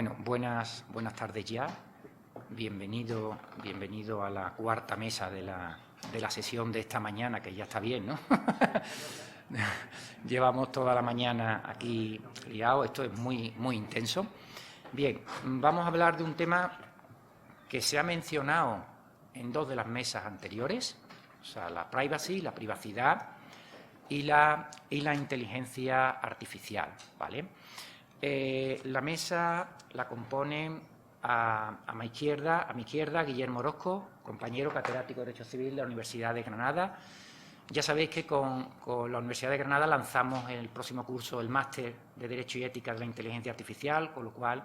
Bueno, buenas tardes ya. Bienvenido a la cuarta mesa de la sesión de esta mañana, que ya está bien, ¿no? Llevamos toda la mañana aquí liados, esto es muy intenso. Bien, vamos a hablar de un tema que se ha mencionado en dos de las mesas anteriores, o sea, la privacy, la privacidad y la inteligencia artificial, ¿vale? La mesa la componen a mi izquierda, Guillermo Orozco, compañero catedrático de Derecho Civil de la Universidad de Granada. Ya sabéis que con la Universidad de Granada lanzamos en el próximo curso el máster de Derecho y Ética de la Inteligencia Artificial, con lo cual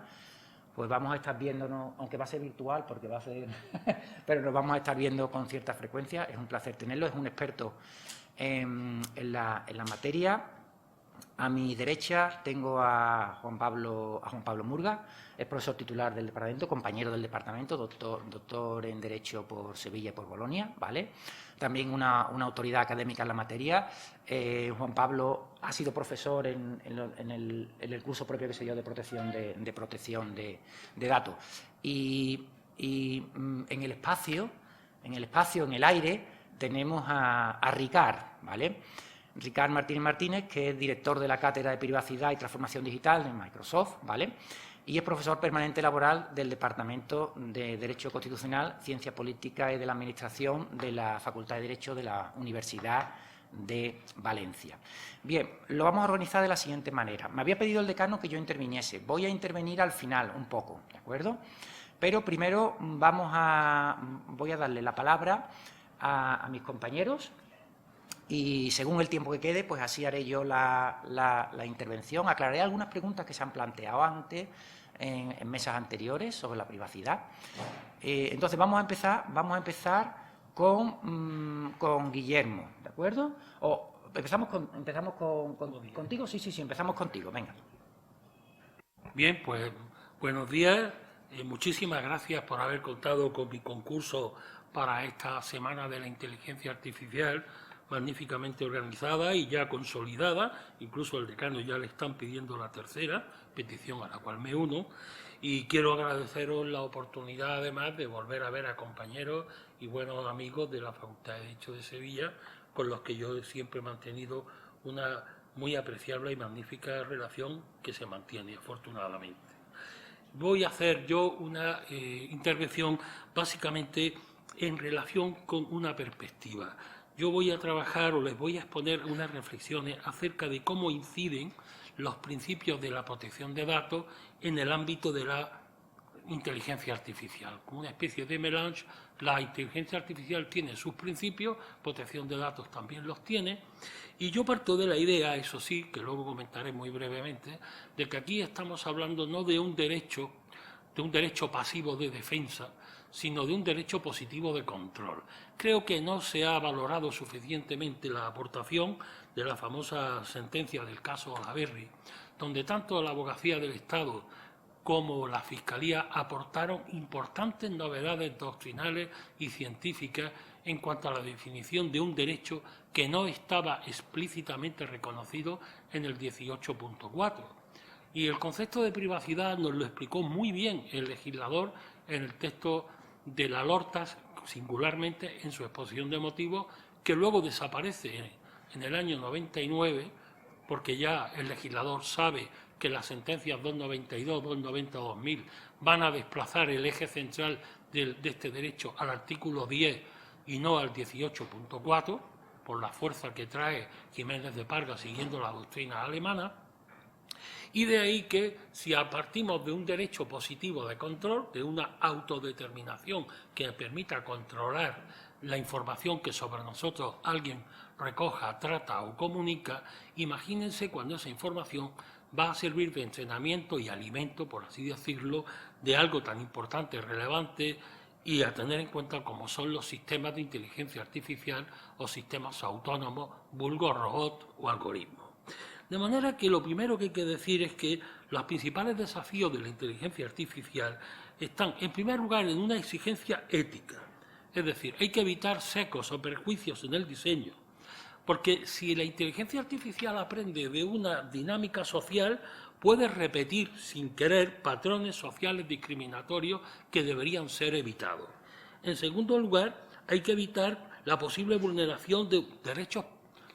pues vamos a estar viéndonos, aunque va a ser virtual, porque va a ser, pero nos vamos a estar viendo con cierta frecuencia. Es un placer tenerlo, es un experto en la materia. A mi derecha tengo a Juan Pablo Murga, es profesor titular del departamento, compañero del departamento, doctor en Derecho por Sevilla y por Bolonia, ¿vale? También una autoridad académica en la materia. Juan Pablo ha sido profesor en el curso propio que se dio de protección de datos. Y en el espacio, en el aire, tenemos a Ricard, ¿vale? Ricard Martínez, que es director de la Cátedra de Privacidad y Transformación Digital de Microsoft, ¿vale? Y es profesor permanente laboral del Departamento de Derecho Constitucional, Ciencia Política y de la Administración de la Facultad de Derecho de la Universidad de Valencia. Bien, lo vamos a organizar de la siguiente manera. Me había pedido el decano que yo interviniese. Voy a intervenir al final un poco, ¿de acuerdo? Pero primero voy a darle la palabra a mis compañeros. Y según el tiempo que quede, pues así haré yo la intervención. Aclararé algunas preguntas que se han planteado antes en mesas anteriores sobre la privacidad. Entonces vamos a empezar con Guillermo, ¿de acuerdo? ¿O empezamos contigo? Sí, empezamos contigo, venga. Bien, pues buenos días. Muchísimas gracias por haber contado con mi concurso para esta Semana de la Inteligencia Artificial, magníficamente organizada y ya consolidada. Incluso el decano ya le están pidiendo la tercera, petición a la cual me uno. Y quiero agradeceros la oportunidad, además, de volver a ver a compañeros y buenos amigos de la Facultad de Derecho de Sevilla, con los que yo siempre he mantenido una muy apreciable y magnífica relación que se mantiene, afortunadamente. Voy a hacer yo una intervención básicamente en relación con una perspectiva. Yo voy a trabajar o les voy a exponer unas reflexiones acerca de cómo inciden los principios de la protección de datos en el ámbito de la inteligencia artificial. Como una especie de melange, la inteligencia artificial tiene sus principios, protección de datos también los tiene, y yo parto de la idea, eso sí, que luego comentaré muy brevemente, de que aquí estamos hablando no de un derecho pasivo de defensa, sino de un derecho positivo de control. Creo que no se ha valorado suficientemente la aportación de la famosa sentencia del caso Olaverri, donde tanto la Abogacía del Estado como la Fiscalía aportaron importantes novedades doctrinales y científicas en cuanto a la definición de un derecho que no estaba explícitamente reconocido en el 18.4. Y el concepto de privacidad nos lo explicó muy bien el legislador en el texto de la Lortas, singularmente en su exposición de motivos, que luego desaparece en el año 99, porque ya el legislador sabe que las sentencias 292, 290, 2000 van a desplazar el eje central de este derecho al artículo 10 y no al 18.4, por la fuerza que trae Jiménez de Parga siguiendo la doctrina alemana. Y de ahí que si partimos de un derecho positivo de control, de una autodeterminación que permita controlar la información que sobre nosotros alguien recoja, trata o comunica, imagínense cuando esa información va a servir de entrenamiento y alimento, por así decirlo, de algo tan importante, relevante y a tener en cuenta como son los sistemas de inteligencia artificial o sistemas autónomos, vulgo robot o algoritmos. De manera que lo primero que hay que decir es que los principales desafíos de la inteligencia artificial están, en primer lugar, en una exigencia ética. Es decir, hay que evitar sesgos o perjuicios en el diseño, porque si la inteligencia artificial aprende de una dinámica social, puede repetir sin querer patrones sociales discriminatorios que deberían ser evitados. En segundo lugar, hay que evitar la posible vulneración de derechos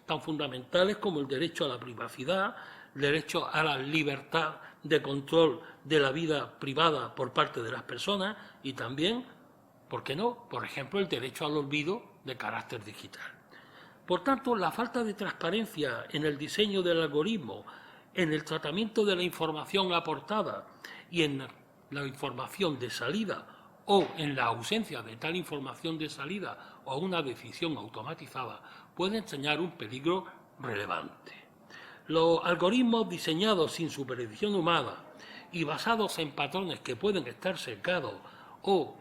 tan fundamentales como el derecho a la privacidad, el derecho a la libertad de control de la vida privada por parte de las personas y también, ¿por qué no?, por ejemplo, el derecho al olvido de carácter digital. Por tanto, la falta de transparencia en el diseño del algoritmo, en el tratamiento de la información aportada y en la información de salida o en la ausencia de tal información de salida o una decisión automatizada puede enseñar un peligro relevante. Los algoritmos diseñados sin supervisión humana y basados en patrones que pueden estar sesgados o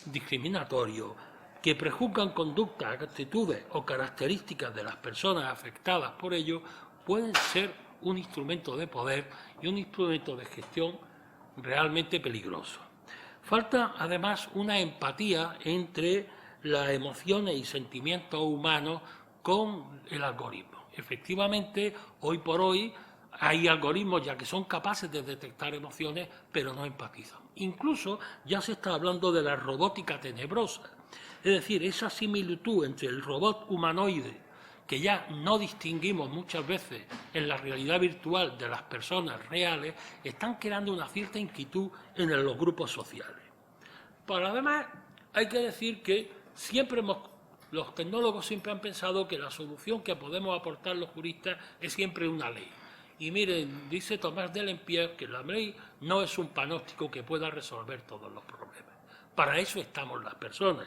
discriminatorios, que prejuzgan conductas, actitudes o características de las personas afectadas por ello, pueden ser un instrumento de poder y un instrumento de gestión realmente peligroso. Falta, además, una empatía entre las emociones y sentimientos humanos con el algoritmo. Efectivamente, hoy por hoy hay algoritmos ya que son capaces de detectar emociones, pero no empatizan. Incluso ya se está hablando de la robótica tenebrosa, es decir, esa similitud entre el robot humanoide, que ya no distinguimos muchas veces en la realidad virtual de las personas reales, están creando una cierta inquietud en los grupos sociales. Por lo demás, hay que decir que los tecnólogos siempre han pensado que la solución que podemos aportar los juristas es siempre una ley. Y miren, dice Tomás de Lempierre que la ley no es un panóptico que pueda resolver todos los problemas. Para eso estamos las personas.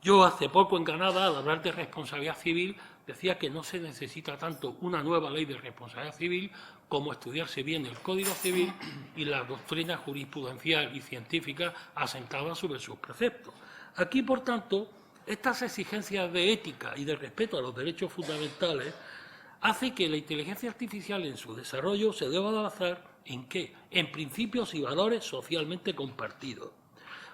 Yo hace poco en Canadá, al hablar de responsabilidad civil, decía que no se necesita tanto una nueva ley de responsabilidad civil como estudiarse bien el Código Civil y la doctrina jurisprudencial y científica asentada sobre sus preceptos. Aquí, por tanto, estas exigencias de ética y de respeto a los derechos fundamentales hace que la inteligencia artificial en su desarrollo se deba basar ¿en qué? En principios y valores socialmente compartidos.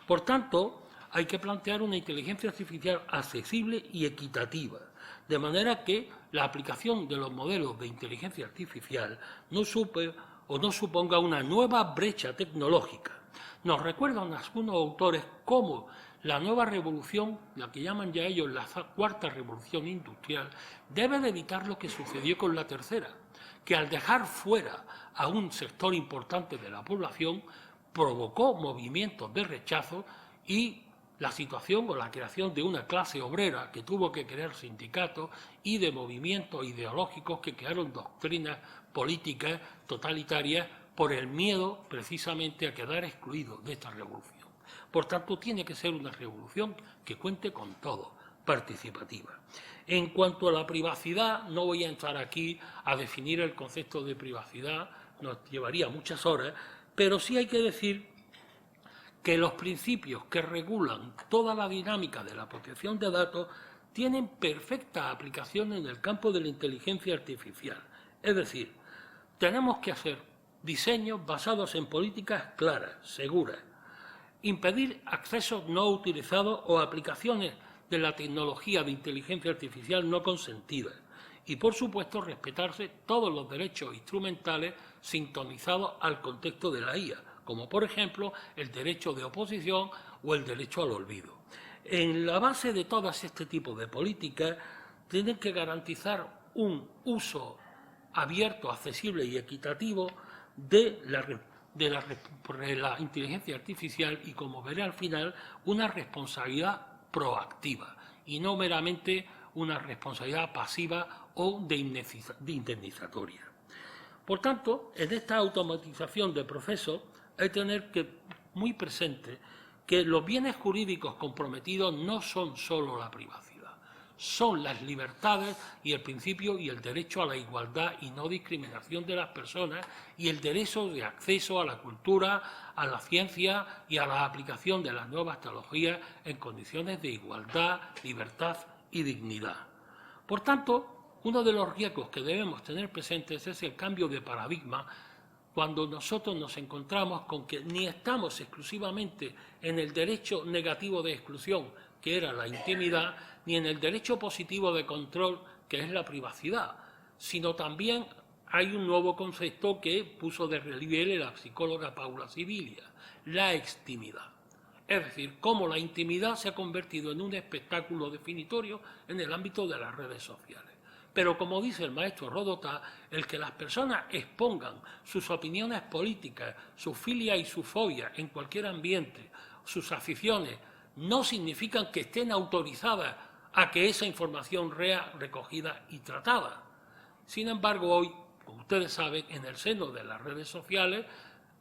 Por tanto, hay que plantear una inteligencia artificial accesible y equitativa, de manera que la aplicación de los modelos de inteligencia artificial no suponga una nueva brecha tecnológica. Nos recuerdan algunos autores cómo la nueva revolución, la que llaman ya ellos la cuarta revolución industrial, debe de evitar lo que sucedió con la tercera, que al dejar fuera a un sector importante de la población provocó movimientos de rechazo y la situación o la creación de una clase obrera que tuvo que crear sindicatos y de movimientos ideológicos que crearon doctrinas políticas totalitarias por el miedo precisamente a quedar excluidos de esta revolución. Por tanto, tiene que ser una revolución que cuente con todo, participativa. En cuanto a la privacidad, no voy a entrar aquí a definir el concepto de privacidad, nos llevaría muchas horas, pero sí hay que decir que los principios que regulan toda la dinámica de la protección de datos tienen perfecta aplicación en el campo de la inteligencia artificial. Es decir, tenemos que hacer diseños basados en políticas claras, seguras, impedir accesos no utilizados o aplicaciones de la tecnología de inteligencia artificial no consentidas y, por supuesto, respetarse todos los derechos instrumentales sintonizados al contexto de la IA, como por ejemplo el derecho de oposición o el derecho al olvido. En la base de todas este tipo de políticas tienen que garantizar un uso abierto, accesible y equitativo de la inteligencia artificial y, como veré al final, una responsabilidad proactiva y no meramente una responsabilidad pasiva o de indemnizatoria. Por tanto, en esta automatización de procesos hay que tener muy presente que los bienes jurídicos comprometidos no son solo la privacidad, son las libertades y el principio y el derecho a la igualdad y no discriminación de las personas y el derecho de acceso a la cultura, a la ciencia y a la aplicación de las nuevas tecnologías en condiciones de igualdad, libertad y dignidad. Por tanto, uno de los riesgos que debemos tener presentes es el cambio de paradigma cuando nosotros nos encontramos con que ni estamos exclusivamente en el derecho negativo de exclusión, que era la intimidad, ni en el derecho positivo de control, que es la privacidad, sino también hay un nuevo concepto que puso de relieve la psicóloga Paula Sibilia, la extimidad. Es decir, cómo la intimidad se ha convertido en un espectáculo definitorio en el ámbito de las redes sociales. Pero como dice el maestro Rodotà, el que las personas expongan sus opiniones políticas, sus filias y sus fobias en cualquier ambiente, sus aficiones, no significan que estén autorizadas a que esa información sea recogida y tratada. Sin embargo, hoy, como ustedes saben, en el seno de las redes sociales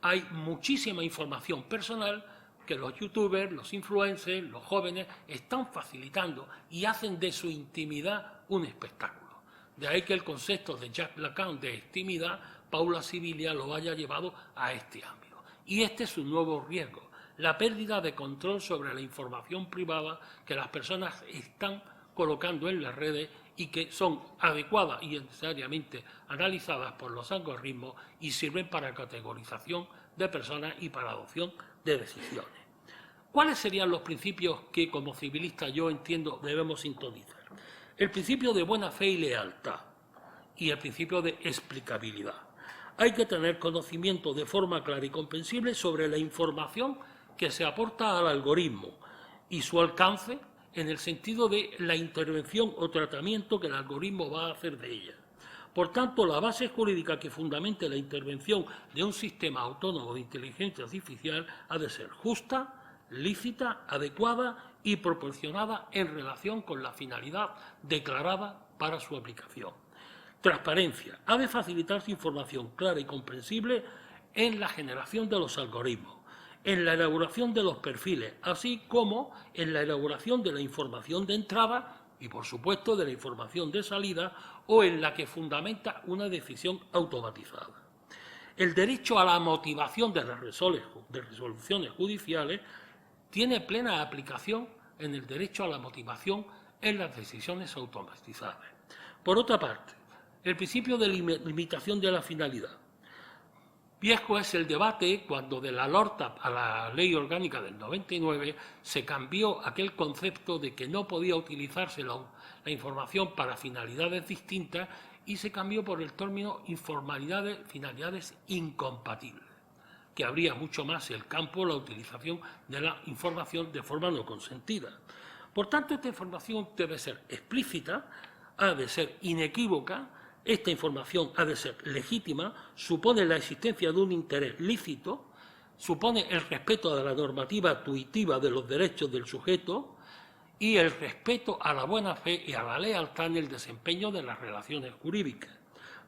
hay muchísima información personal que los youtubers, los influencers, los jóvenes están facilitando y hacen de su intimidad un espectáculo. De ahí que el concepto de Jacques Lacan de intimidad, Paula Sibilia lo haya llevado a este ámbito. Y este es un nuevo riesgo, la pérdida de control sobre la información privada que las personas están colocando en las redes y que son adecuadas y necesariamente analizadas por los algoritmos y sirven para categorización de personas y para adopción de decisiones. ¿Cuáles serían los principios que como civilista yo entiendo debemos sintonizar? El principio de buena fe y lealtad y el principio de explicabilidad. Hay que tener conocimiento de forma clara y comprensible sobre la información que se aporta al algoritmo y su alcance en el sentido de la intervención o tratamiento que el algoritmo va a hacer de ella. Por tanto, la base jurídica que fundamente la intervención de un sistema autónomo de inteligencia artificial ha de ser justa, lícita, adecuada y proporcionada en relación con la finalidad declarada para su aplicación. Transparencia. Ha de facilitarse información clara y comprensible en la generación de los algoritmos, en la elaboración de los perfiles, así como en la elaboración de la información de entrada y, por supuesto, de la información de salida o en la que fundamenta una decisión automatizada. El derecho a la motivación de las resoluciones judiciales tiene plena aplicación en el derecho a la motivación en las decisiones automatizadas. Por otra parte, el principio de limitación de la finalidad. Viejo es el debate cuando de la LORTAP a la Ley Orgánica del 99 se cambió aquel concepto de que no podía utilizarse la información para finalidades distintas y se cambió por el término finalidades incompatibles, que abría mucho más el campo la utilización de la información de forma no consentida. Por tanto, esta información debe ser explícita, ha de ser inequívoca, esta información ha de ser legítima, supone la existencia de un interés lícito, supone el respeto a la normativa tuitiva de los derechos del sujeto y el respeto a la buena fe y a la lealtad en el desempeño de las relaciones jurídicas.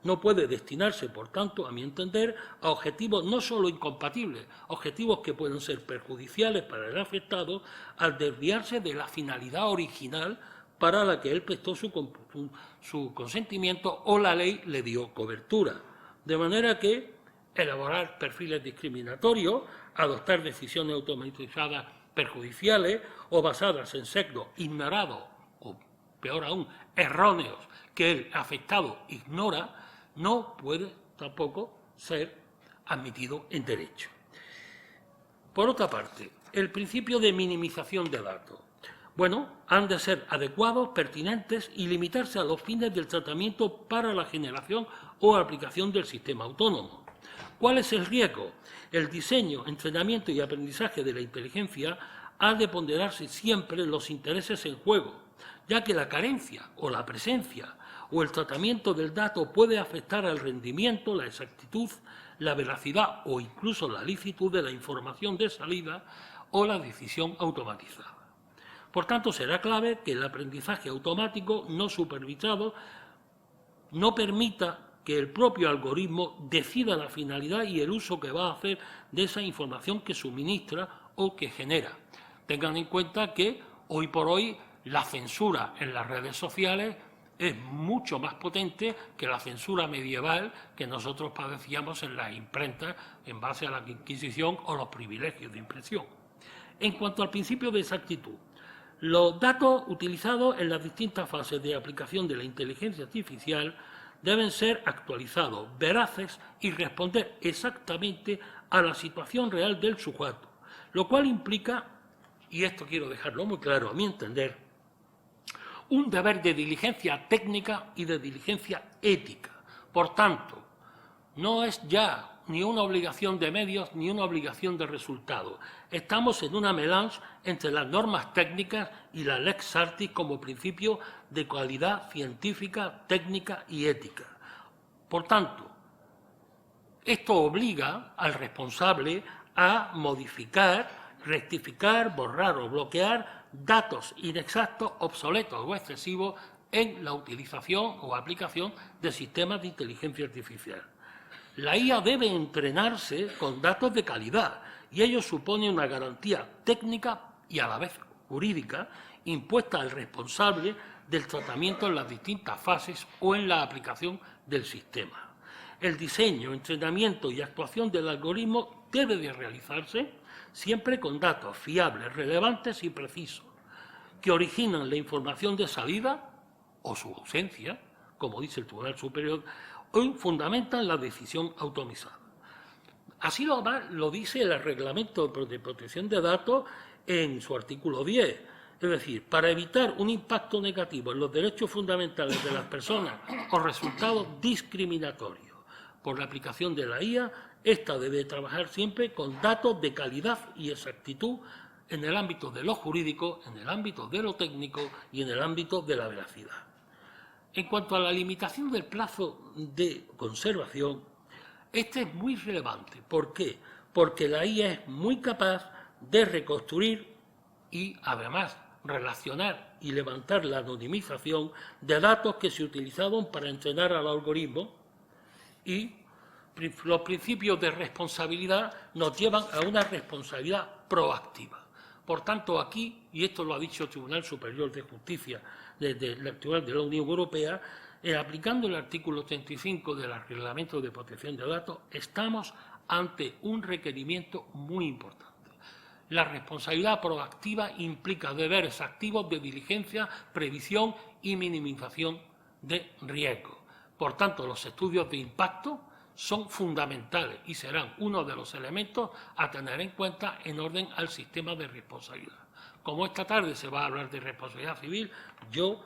No puede destinarse, por tanto, a mi entender, a objetivos no solo incompatibles, objetivos que pueden ser perjudiciales para el afectado al desviarse de la finalidad original para la que él prestó su consentimiento o la ley le dio cobertura. De manera que elaborar perfiles discriminatorios, adoptar decisiones automatizadas perjudiciales o basadas en sesgos ignorados o, peor aún, erróneos que el afectado ignora, no puede tampoco ser admitido en derecho. Por otra parte, el principio de minimización de datos. Bueno, han de ser adecuados, pertinentes y limitarse a los fines del tratamiento para la generación o aplicación del sistema autónomo. ¿Cuál es el riesgo? El diseño, entrenamiento y aprendizaje de la inteligencia ha de ponderarse siempre los intereses en juego, ya que la carencia o la presencia o el tratamiento del dato puede afectar al rendimiento, la exactitud, la veracidad o incluso la licitud de la información de salida o la decisión automatizada. Por tanto, será clave que el aprendizaje automático no supervisado no permita que el propio algoritmo decida la finalidad y el uso que va a hacer de esa información que suministra o que genera. Tengan en cuenta que hoy por hoy la censura en las redes sociales es mucho más potente que la censura medieval que nosotros padecíamos en las imprentas en base a la Inquisición o los privilegios de impresión. En cuanto al principio de exactitud, los datos utilizados en las distintas fases de aplicación de la inteligencia artificial deben ser actualizados, veraces y responder exactamente a la situación real del sujeto, lo cual implica, y esto quiero dejarlo muy claro a mi entender, un deber de diligencia técnica y de diligencia ética. Por tanto, no es ya ni una obligación de medios ni una obligación de resultados. Estamos en una melange entre las normas técnicas y la lex artis como principio de calidad científica, técnica y ética. Por tanto, esto obliga al responsable a modificar, rectificar, borrar o bloquear datos inexactos, obsoletos o excesivos en la utilización o aplicación de sistemas de inteligencia artificial. La IA debe entrenarse con datos de calidad y ello supone una garantía técnica y a la vez jurídica impuesta al responsable del tratamiento en las distintas fases o en la aplicación del sistema. El diseño, entrenamiento y actuación del algoritmo debe de realizarse siempre con datos fiables, relevantes y precisos, que originan la información de salida o su ausencia, como dice el Tribunal Superior, hoy fundamentan la decisión automatizada. Así lo dice el Reglamento de Protección de Datos en su artículo 10. Es decir, para evitar un impacto negativo en los derechos fundamentales de las personas o resultados discriminatorios por la aplicación de la IA, ésta debe trabajar siempre con datos de calidad y exactitud en el ámbito de lo jurídico, en el ámbito de lo técnico y en el ámbito de la veracidad. En cuanto a la limitación del plazo de conservación, este es muy relevante. ¿Por qué? Porque la IA es muy capaz de reconstruir y, además, relacionar y levantar la anonimización de datos que se utilizaron para entrenar al algoritmo, y los principios de responsabilidad nos llevan a una responsabilidad proactiva. Por tanto, aquí, y esto lo ha dicho el Tribunal Superior de Justicia del Tribunal de la Unión Europea, aplicando el artículo 35 del Reglamento de Protección de Datos, estamos ante un requerimiento muy importante. La responsabilidad proactiva implica deberes activos de diligencia, previsión y minimización de riesgos. Por tanto, los estudios de impacto son fundamentales y serán uno de los elementos a tener en cuenta en orden al sistema de responsabilidad. Como esta tarde se va a hablar de responsabilidad civil, yo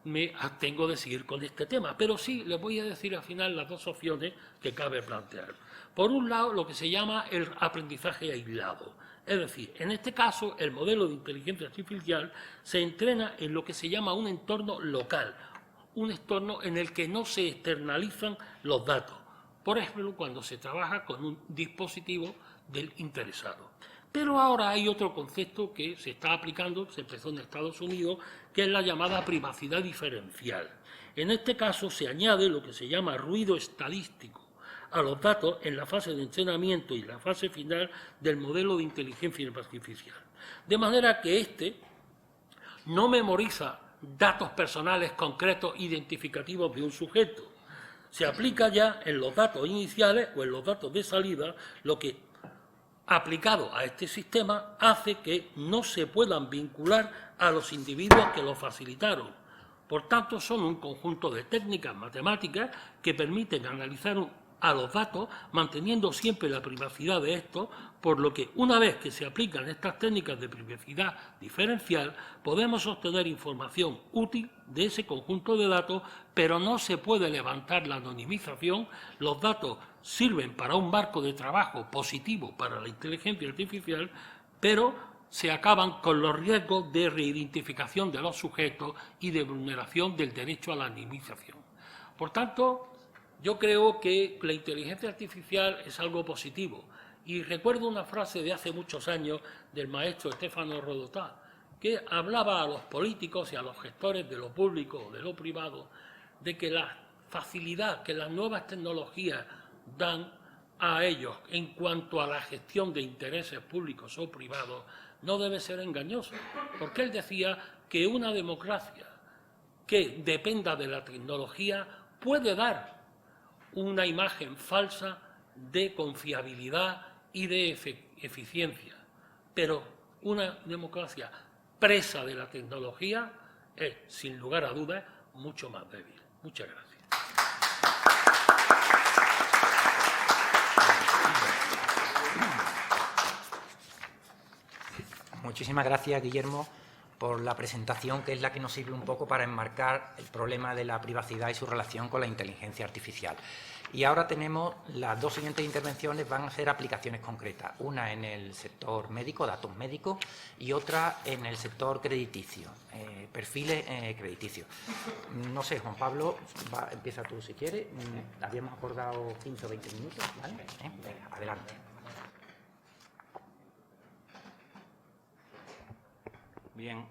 me abstengo de seguir con este tema, pero sí les voy a decir al final las dos opciones que cabe plantear. Por un lado, lo que se llama el aprendizaje aislado. Es decir, en este caso, el modelo de inteligencia artificial se entrena en lo que se llama un entorno local, un entorno en el que no se externalizan los datos. Por ejemplo, cuando se trabaja con un dispositivo del interesado. Pero ahora hay otro concepto que se está aplicando, se empezó en Estados Unidos, que es la llamada privacidad diferencial. En este caso se añade lo que se llama ruido estadístico a los datos en la fase de entrenamiento y la fase final del modelo de inteligencia artificial. De manera que éste no memoriza datos personales concretos identificativos de un sujeto. Se aplica ya en los datos iniciales o en los datos de salida, lo que, aplicado a este sistema, hace que no se puedan vincular a los individuos que lo facilitaron. Por tanto, son un conjunto de técnicas matemáticas que permiten analizar a los datos, manteniendo siempre la privacidad de estos, por lo que una vez que se aplican estas técnicas de privacidad diferencial, podemos obtener información útil de ese conjunto de datos, pero no se puede levantar la anonimización. Los datos sirven para un marco de trabajo positivo para la inteligencia artificial, pero se acaban con los riesgos de reidentificación de los sujetos y de vulneración del derecho a la anonimización. Por tanto, yo creo que la inteligencia artificial es algo positivo. Y recuerdo una frase de hace muchos años del maestro Stefano Rodotà, que hablaba a los políticos y a los gestores de lo público o de lo privado de que la facilidad que las nuevas tecnologías dan a ellos en cuanto a la gestión de intereses públicos o privados no debe ser engañosa. Porque él decía que una democracia que dependa de la tecnología puede dar una imagen falsa de confiabilidad y de eficiencia. Pero una democracia presa de la tecnología es, sin lugar a dudas, mucho más débil. Muchas gracias. Muchísimas gracias, Guillermo, por la presentación, que es la que nos sirve un poco para enmarcar el problema de la privacidad y su relación con la inteligencia artificial. Y ahora tenemos las dos siguientes intervenciones, van a ser aplicaciones concretas, una en el sector médico, datos médicos, y otra en el sector crediticio, perfiles crediticios. No sé, Juan Pablo, empieza tú si quieres. Habíamos acordado 15 o 20 minutos, ¿vale? Venga, adelante. Bien,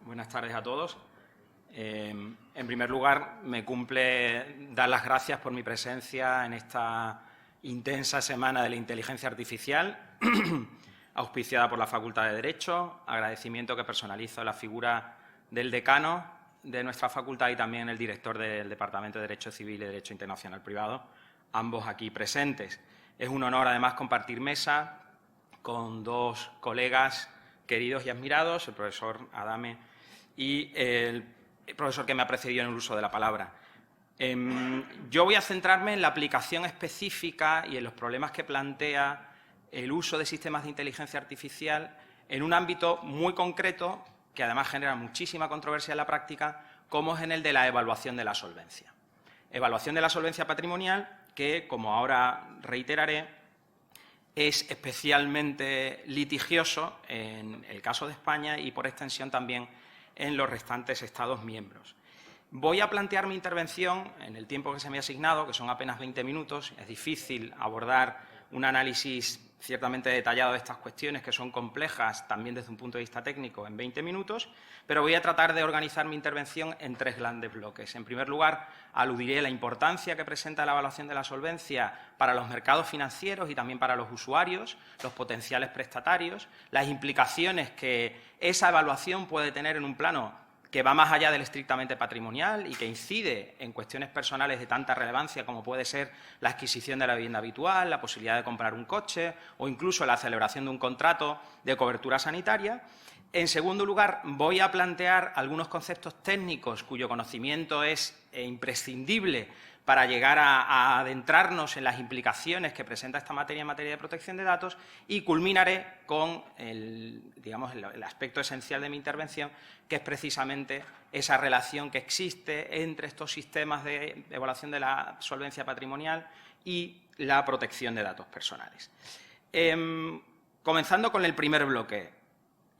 buenas tardes a todos. En primer lugar, me cumple dar las gracias por mi presencia en esta intensa semana de la inteligencia artificial, auspiciada por la Facultad de Derecho. Agradecimiento que personalizo la figura del decano de nuestra facultad y también el director del Departamento de Derecho Civil y Derecho Internacional Privado, ambos aquí presentes. Es un honor, además, compartir mesa con dos colegas queridos y admirados, el profesor Adame y el profesor que me ha precedido en el uso de la palabra. Yo voy a centrarme en la aplicación específica y en los problemas que plantea el uso de sistemas de inteligencia artificial en un ámbito muy concreto, que además genera muchísima controversia en la práctica, como es en el de la evaluación de la solvencia. Evaluación de la solvencia patrimonial que, como ahora reiteraré, es especialmente litigioso en el caso de España y, por extensión, también en los restantes Estados miembros. Voy a plantear mi intervención en el tiempo que se me ha asignado, que son apenas 20 minutos. Es difícil abordar un análisis ciertamente detallado de estas cuestiones, que son complejas también desde un punto de vista técnico, en 20 minutos, pero voy a tratar de organizar mi intervención en tres grandes bloques. En primer lugar, aludiré a la importancia que presenta la evaluación de la solvencia para los mercados financieros y también para los usuarios, los potenciales prestatarios, las implicaciones que esa evaluación puede tener en un plano que va más allá del estrictamente patrimonial y que incide en cuestiones personales de tanta relevancia como puede ser la adquisición de la vivienda habitual, la posibilidad de comprar un coche o incluso la celebración de un contrato de cobertura sanitaria. En segundo lugar, voy a plantear algunos conceptos técnicos cuyo conocimiento es imprescindible para llegar a adentrarnos en las implicaciones que presenta esta materia en materia de protección de datos, y culminaré con el aspecto esencial de mi intervención, que es precisamente esa relación que existe entre estos sistemas de evaluación de la solvencia patrimonial y la protección de datos personales. Comenzando con el primer bloque.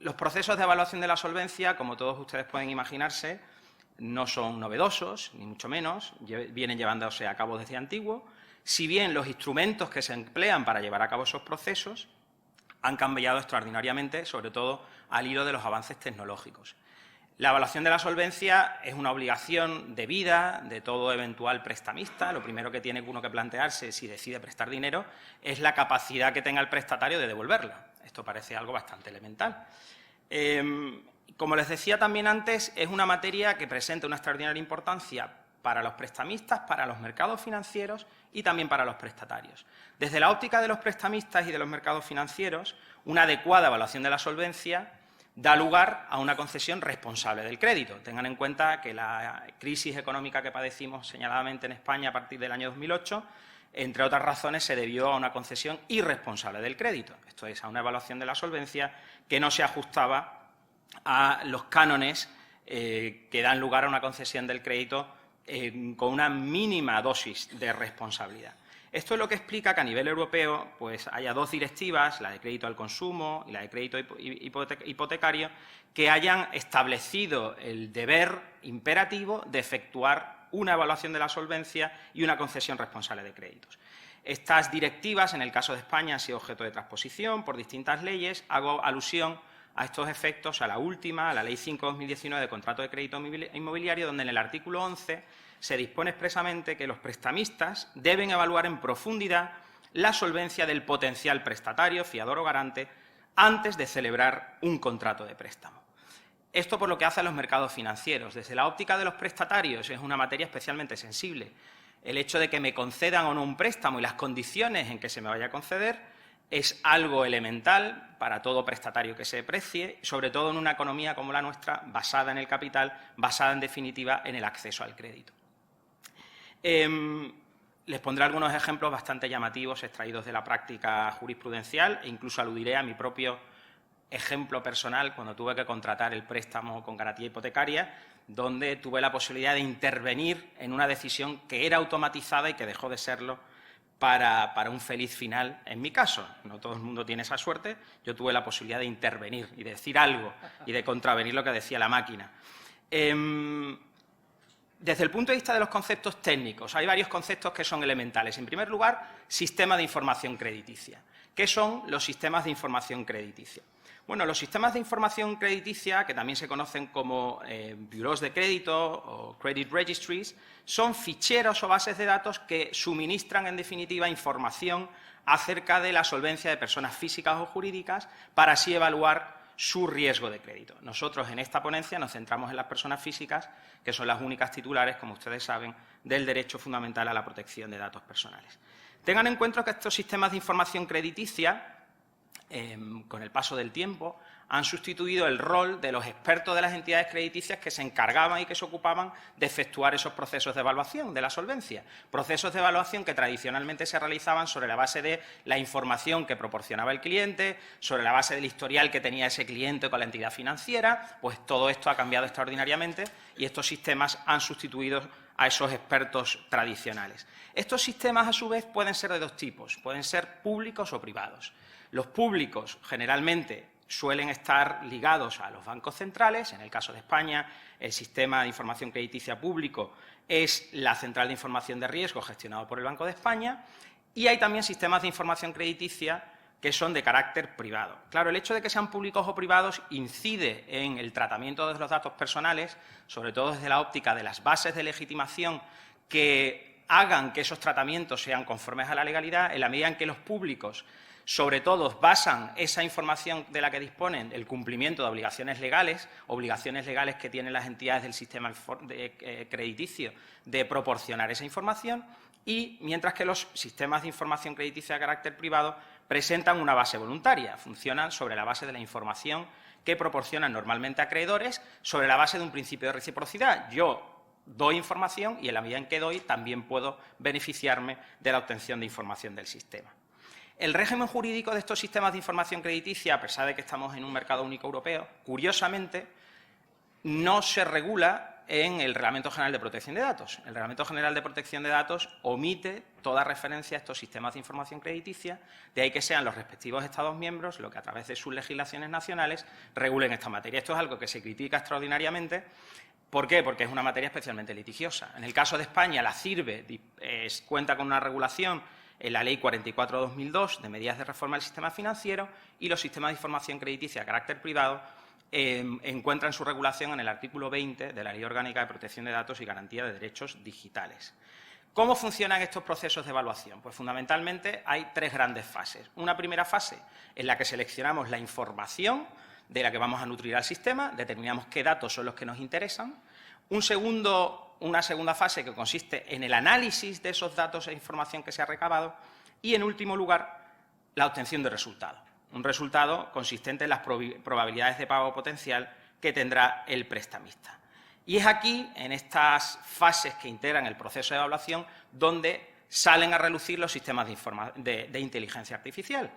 Los procesos de evaluación de la solvencia, como todos ustedes pueden imaginarse, no son novedosos, ni mucho menos, vienen llevándose a cabo desde antiguo, si bien los instrumentos que se emplean para llevar a cabo esos procesos han cambiado extraordinariamente, sobre todo al hilo de los avances tecnológicos. La evaluación de la solvencia es una obligación debida de todo eventual prestamista. Lo primero que tiene uno que plantearse si decide prestar dinero es la capacidad que tenga el prestatario de devolverla. Esto parece algo bastante elemental. Como les decía también antes, es una materia que presenta una extraordinaria importancia para los prestamistas, para los mercados financieros y también para los prestatarios. Desde la óptica de los prestamistas y de los mercados financieros, una adecuada evaluación de la solvencia da lugar a una concesión responsable del crédito. Tengan en cuenta que la crisis económica que padecimos señaladamente en España a partir del año 2008, entre otras razones, se debió a una concesión irresponsable del crédito. Esto es, a una evaluación de la solvencia que no se ajustaba a los cánones que dan lugar a una concesión del crédito con una mínima dosis de responsabilidad. Esto es lo que explica que a nivel europeo pues, haya dos directivas, la de crédito al consumo y la de crédito hipotecario, que hayan establecido el deber imperativo de efectuar una evaluación de la solvencia y una concesión responsable de créditos. Estas directivas, en el caso de España, han sido objeto de transposición por distintas leyes. Hago alusión a estos efectos a la última, a la Ley 5/2019 de Contrato de Crédito Inmobiliario, donde en el artículo 11 se dispone expresamente que los prestamistas deben evaluar en profundidad la solvencia del potencial prestatario, fiador o garante, antes de celebrar un contrato de préstamo. Esto por lo que hace a los mercados financieros. Desde la óptica de los prestatarios es una materia especialmente sensible. El hecho de que me concedan o no un préstamo y las condiciones en que se me vaya a conceder es algo elemental para todo prestatario que se precie, sobre todo en una economía como la nuestra, basada en el capital, basada en definitiva en el acceso al crédito. Les pondré algunos ejemplos bastante llamativos extraídos de la práctica jurisprudencial e incluso aludiré a mi propio ejemplo personal cuando tuve que contratar el préstamo con garantía hipotecaria, donde tuve la posibilidad de intervenir en una decisión que era automatizada y que dejó de serlo para un feliz final. En mi caso, no todo el mundo tiene esa suerte, yo tuve la posibilidad de intervenir y de decir algo y de contravenir lo que decía la máquina. Desde el punto de vista de los conceptos técnicos, hay varios conceptos que son elementales. En primer lugar, sistema de información crediticia. ¿Qué son los sistemas de información crediticia? Bueno, los sistemas de información crediticia, que también se conocen como bureaus de crédito o credit registries, son ficheros o bases de datos que suministran, en definitiva, información acerca de la solvencia de personas físicas o jurídicas para así evaluar su riesgo de crédito. Nosotros en esta ponencia nos centramos en las personas físicas, que son las únicas titulares, como ustedes saben, del derecho fundamental a la protección de datos personales. Tengan en cuenta que estos sistemas de información crediticia, con el paso del tiempo, han sustituido el rol de los expertos de las entidades crediticias que se encargaban y que se ocupaban de efectuar esos procesos de evaluación de la solvencia. Procesos de evaluación que tradicionalmente se realizaban sobre la base de la información que proporcionaba el cliente, sobre la base del historial que tenía ese cliente con la entidad financiera. Pues todo esto ha cambiado extraordinariamente y estos sistemas han sustituido a esos expertos tradicionales. Estos sistemas, a su vez, pueden ser de dos tipos, pueden ser públicos o privados. Los públicos, generalmente, suelen estar ligados a los bancos centrales. En el caso de España, el sistema de información crediticia público es la central de información de riesgo gestionado por el Banco de España, y hay también sistemas de información crediticia que son de carácter privado. Claro, el hecho de que sean públicos o privados incide en el tratamiento de los datos personales, sobre todo desde la óptica de las bases de legitimación que hagan que esos tratamientos sean conformes a la legalidad, en la medida en que los públicos, sobre todo, basan esa información de la que disponen el cumplimiento de obligaciones legales que tienen las entidades del sistema crediticio de proporcionar esa información, y mientras que los sistemas de información crediticia de carácter privado presentan una base voluntaria, funcionan sobre la base de la información que proporcionan normalmente acreedores, sobre la base de un principio de reciprocidad. Yo doy información y en la medida en que doy también puedo beneficiarme de la obtención de información del sistema. El régimen jurídico de estos sistemas de información crediticia, a pesar de que estamos en un mercado único europeo, curiosamente, no se regula en el Reglamento General de Protección de Datos. El Reglamento General de Protección de Datos omite toda referencia a estos sistemas de información crediticia, de ahí que sean los respectivos Estados miembros los que, a través de sus legislaciones nacionales, regulen esta materia. Esto es algo que se critica extraordinariamente. ¿Por qué? Porque es una materia especialmente litigiosa. En el caso de España, la CIRBE cuenta con una regulación en la Ley 44/2002 de medidas de reforma del sistema financiero, y los sistemas de información crediticia de carácter privado encuentran su regulación en el artículo 20 de la Ley Orgánica de Protección de Datos y Garantía de Derechos Digitales. ¿Cómo funcionan estos procesos de evaluación? Pues fundamentalmente hay tres grandes fases. Una primera fase en la que seleccionamos la información de la que vamos a nutrir al sistema, determinamos qué datos son los que nos interesan. Una segunda fase que consiste en el análisis de esos datos e información que se ha recabado, y, en último lugar, la obtención de resultados. Un resultado consistente en las probabilidades de pago potencial que tendrá el prestamista. Y es aquí, en estas fases que integran el proceso de evaluación, donde salen a relucir los sistemas de inteligencia artificial.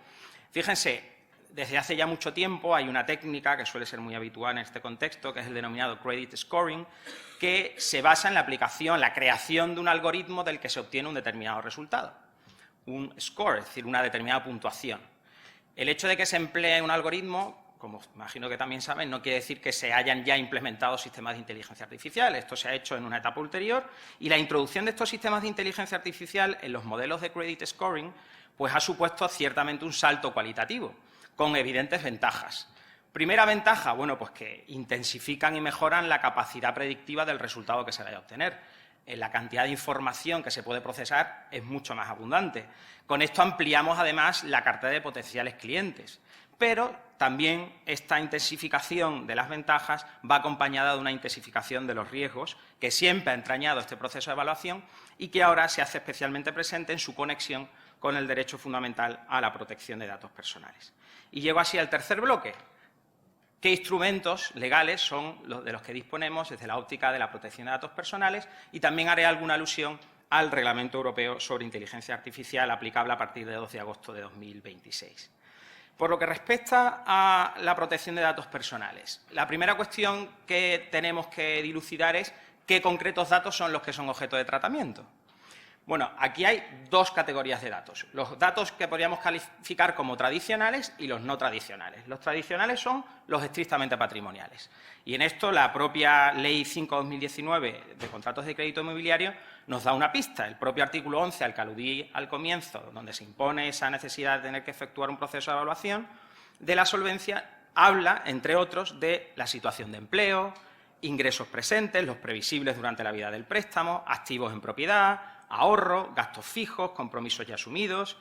Fíjense, desde hace ya mucho tiempo hay una técnica que suele ser muy habitual en este contexto, que es el denominado credit scoring, que se basa en la aplicación, la creación de un algoritmo del que se obtiene un determinado resultado. Un score, es decir, una determinada puntuación. El hecho de que se emplee un algoritmo, como imagino que también saben, no quiere decir que se hayan ya implementado sistemas de inteligencia artificial. Esto se ha hecho en una etapa ulterior, y la introducción de estos sistemas de inteligencia artificial en los modelos de credit scoring pues ha supuesto ciertamente un salto cualitativo, con evidentes ventajas. Primera ventaja, bueno, pues que intensifican y mejoran la capacidad predictiva del resultado que se vaya a obtener. La cantidad de información que se puede procesar es mucho más abundante. Con esto ampliamos, además, la cartera de potenciales clientes. Pero también esta intensificación de las ventajas va acompañada de una intensificación de los riesgos que siempre ha entrañado este proceso de evaluación y que ahora se hace especialmente presente en su conexión con el derecho fundamental a la protección de datos personales. Y llego así al tercer bloque. ¿Qué instrumentos legales son los de los que disponemos desde la óptica de la protección de datos personales? Y también haré alguna alusión al Reglamento Europeo sobre Inteligencia Artificial, aplicable a partir de 2 de agosto de 2026. Por lo que respecta a la protección de datos personales, la primera cuestión que tenemos que dilucidar es qué concretos datos son los que son objeto de tratamiento. Bueno, aquí hay dos categorías de datos. Los datos que podríamos calificar como tradicionales y los no tradicionales. Los tradicionales son los estrictamente patrimoniales. Y en esto la propia Ley 5/2019 de contratos de crédito inmobiliario nos da una pista. El propio artículo 11, al que aludí al comienzo, donde se impone esa necesidad de tener que efectuar un proceso de evaluación de la solvencia, habla, entre otros, de la situación de empleo, ingresos presentes, los previsibles durante la vida del préstamo, activos en propiedad, ahorro, gastos fijos, compromisos ya asumidos.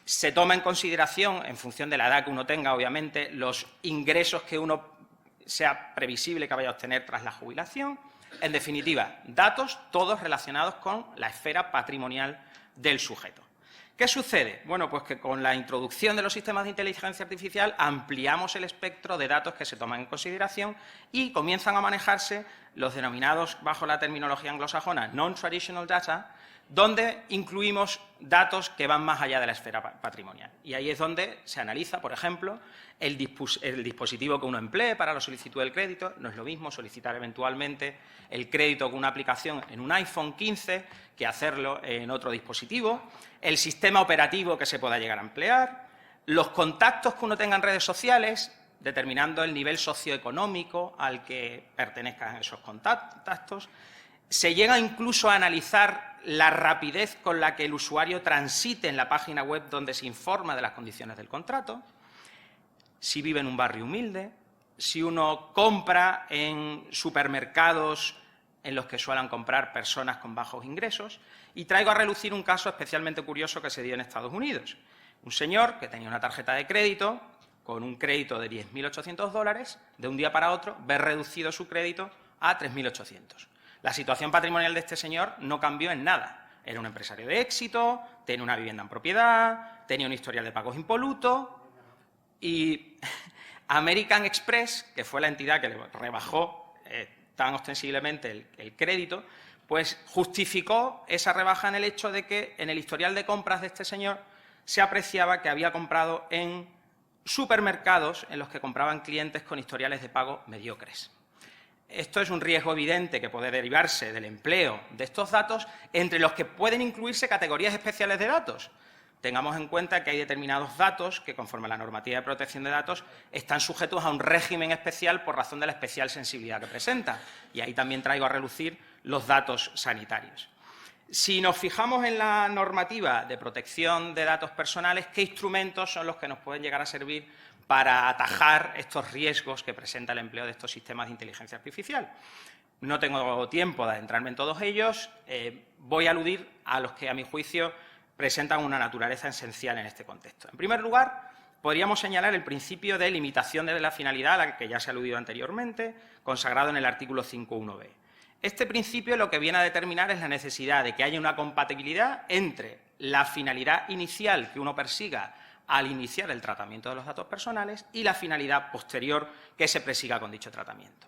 Se toma en consideración, en función de la edad que uno tenga, obviamente, los ingresos que uno sea previsible que vaya a obtener tras la jubilación. En definitiva, datos todos relacionados con la esfera patrimonial del sujeto. ¿Qué sucede? Bueno, pues que con la introducción de los sistemas de inteligencia artificial ampliamos el espectro de datos que se toman en consideración y comienzan a manejarse los denominados, bajo la terminología anglosajona, non-traditional data, donde incluimos datos que van más allá de la esfera patrimonial. Y ahí es donde se analiza, por ejemplo, el dispositivo que uno emplee para la solicitud del crédito. No es lo mismo solicitar eventualmente el crédito con una aplicación en un iPhone 15 que hacerlo en otro dispositivo, el sistema operativo que se pueda llegar a emplear, los contactos que uno tenga en redes sociales, determinando el nivel socioeconómico al que pertenezcan esos contactos. Se llega incluso a analizar la rapidez con la que el usuario transite en la página web donde se informa de las condiciones del contrato, si vive en un barrio humilde, si uno compra en supermercados en los que suelen comprar personas con bajos ingresos. Y traigo a relucir un caso especialmente curioso que se dio en Estados Unidos. Un señor que tenía una tarjeta de crédito con un crédito de $10.800, de un día para otro ve reducido su crédito a 3.800. La situación patrimonial de este señor no cambió en nada. Era un empresario de éxito, tenía una vivienda en propiedad, tenía un historial de pagos impoluto y American Express, que fue la entidad que le rebajó tan ostensiblemente el crédito, pues justificó esa rebaja en el hecho de que en el historial de compras de este señor se apreciaba que había comprado en supermercados en los que compraban clientes con historiales de pago mediocres. Esto es un riesgo evidente que puede derivarse del empleo de estos datos, entre los que pueden incluirse categorías especiales de datos. Tengamos en cuenta que hay determinados datos que, conforme a la normativa de protección de datos, están sujetos a un régimen especial por razón de la especial sensibilidad que presentan. Y ahí también traigo a relucir los datos sanitarios. Si nos fijamos en la normativa de protección de datos personales, ¿qué instrumentos son los que nos pueden llegar a servir para atajar estos riesgos que presenta el empleo de estos sistemas de inteligencia artificial? No tengo tiempo de adentrarme en todos ellos. Voy a aludir a los que, a mi juicio, presentan una naturaleza esencial en este contexto. En primer lugar, podríamos señalar el principio de limitación de la finalidad, a la que ya se ha aludido anteriormente, consagrado en el artículo 5.1b. Este principio lo que viene a determinar es la necesidad de que haya una compatibilidad entre la finalidad inicial que uno persiga al iniciar el tratamiento de los datos personales y la finalidad posterior que se persiga con dicho tratamiento.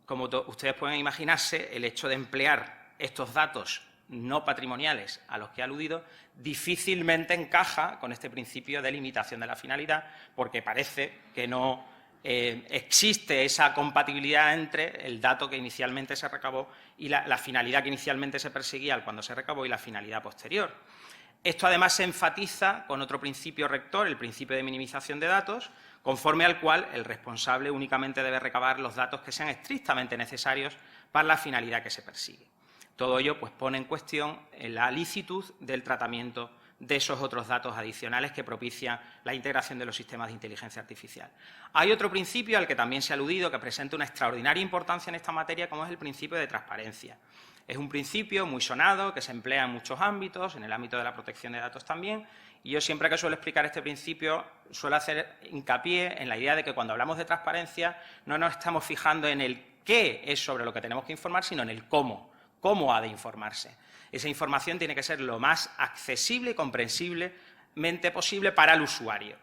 Como ustedes pueden imaginarse, el hecho de emplear estos datos no patrimoniales a los que he aludido difícilmente encaja con este principio de limitación de la finalidad, porque parece que no existe esa compatibilidad entre el dato que inicialmente se recabó y la finalidad que inicialmente se perseguía cuando se recabó y la finalidad posterior. Esto además se enfatiza con otro principio rector, el principio de minimización de datos, conforme al cual el responsable únicamente debe recabar los datos que sean estrictamente necesarios para la finalidad que se persigue. Todo ello pues, pone en cuestión la licitud del tratamiento de esos otros datos adicionales que propician la integración de los sistemas de inteligencia artificial. Hay otro principio al que también se ha aludido, que presenta una extraordinaria importancia en esta materia, como es el principio de transparencia. Es un principio muy sonado, que se emplea en muchos ámbitos, en el ámbito de la protección de datos también, y yo siempre que suelo explicar este principio suelo hacer hincapié en la idea de que cuando hablamos de transparencia no nos estamos fijando en el qué es sobre lo que tenemos que informar, sino en el cómo ha de informarse. Esa información tiene que ser lo más accesible y comprensiblemente posible para el usuario.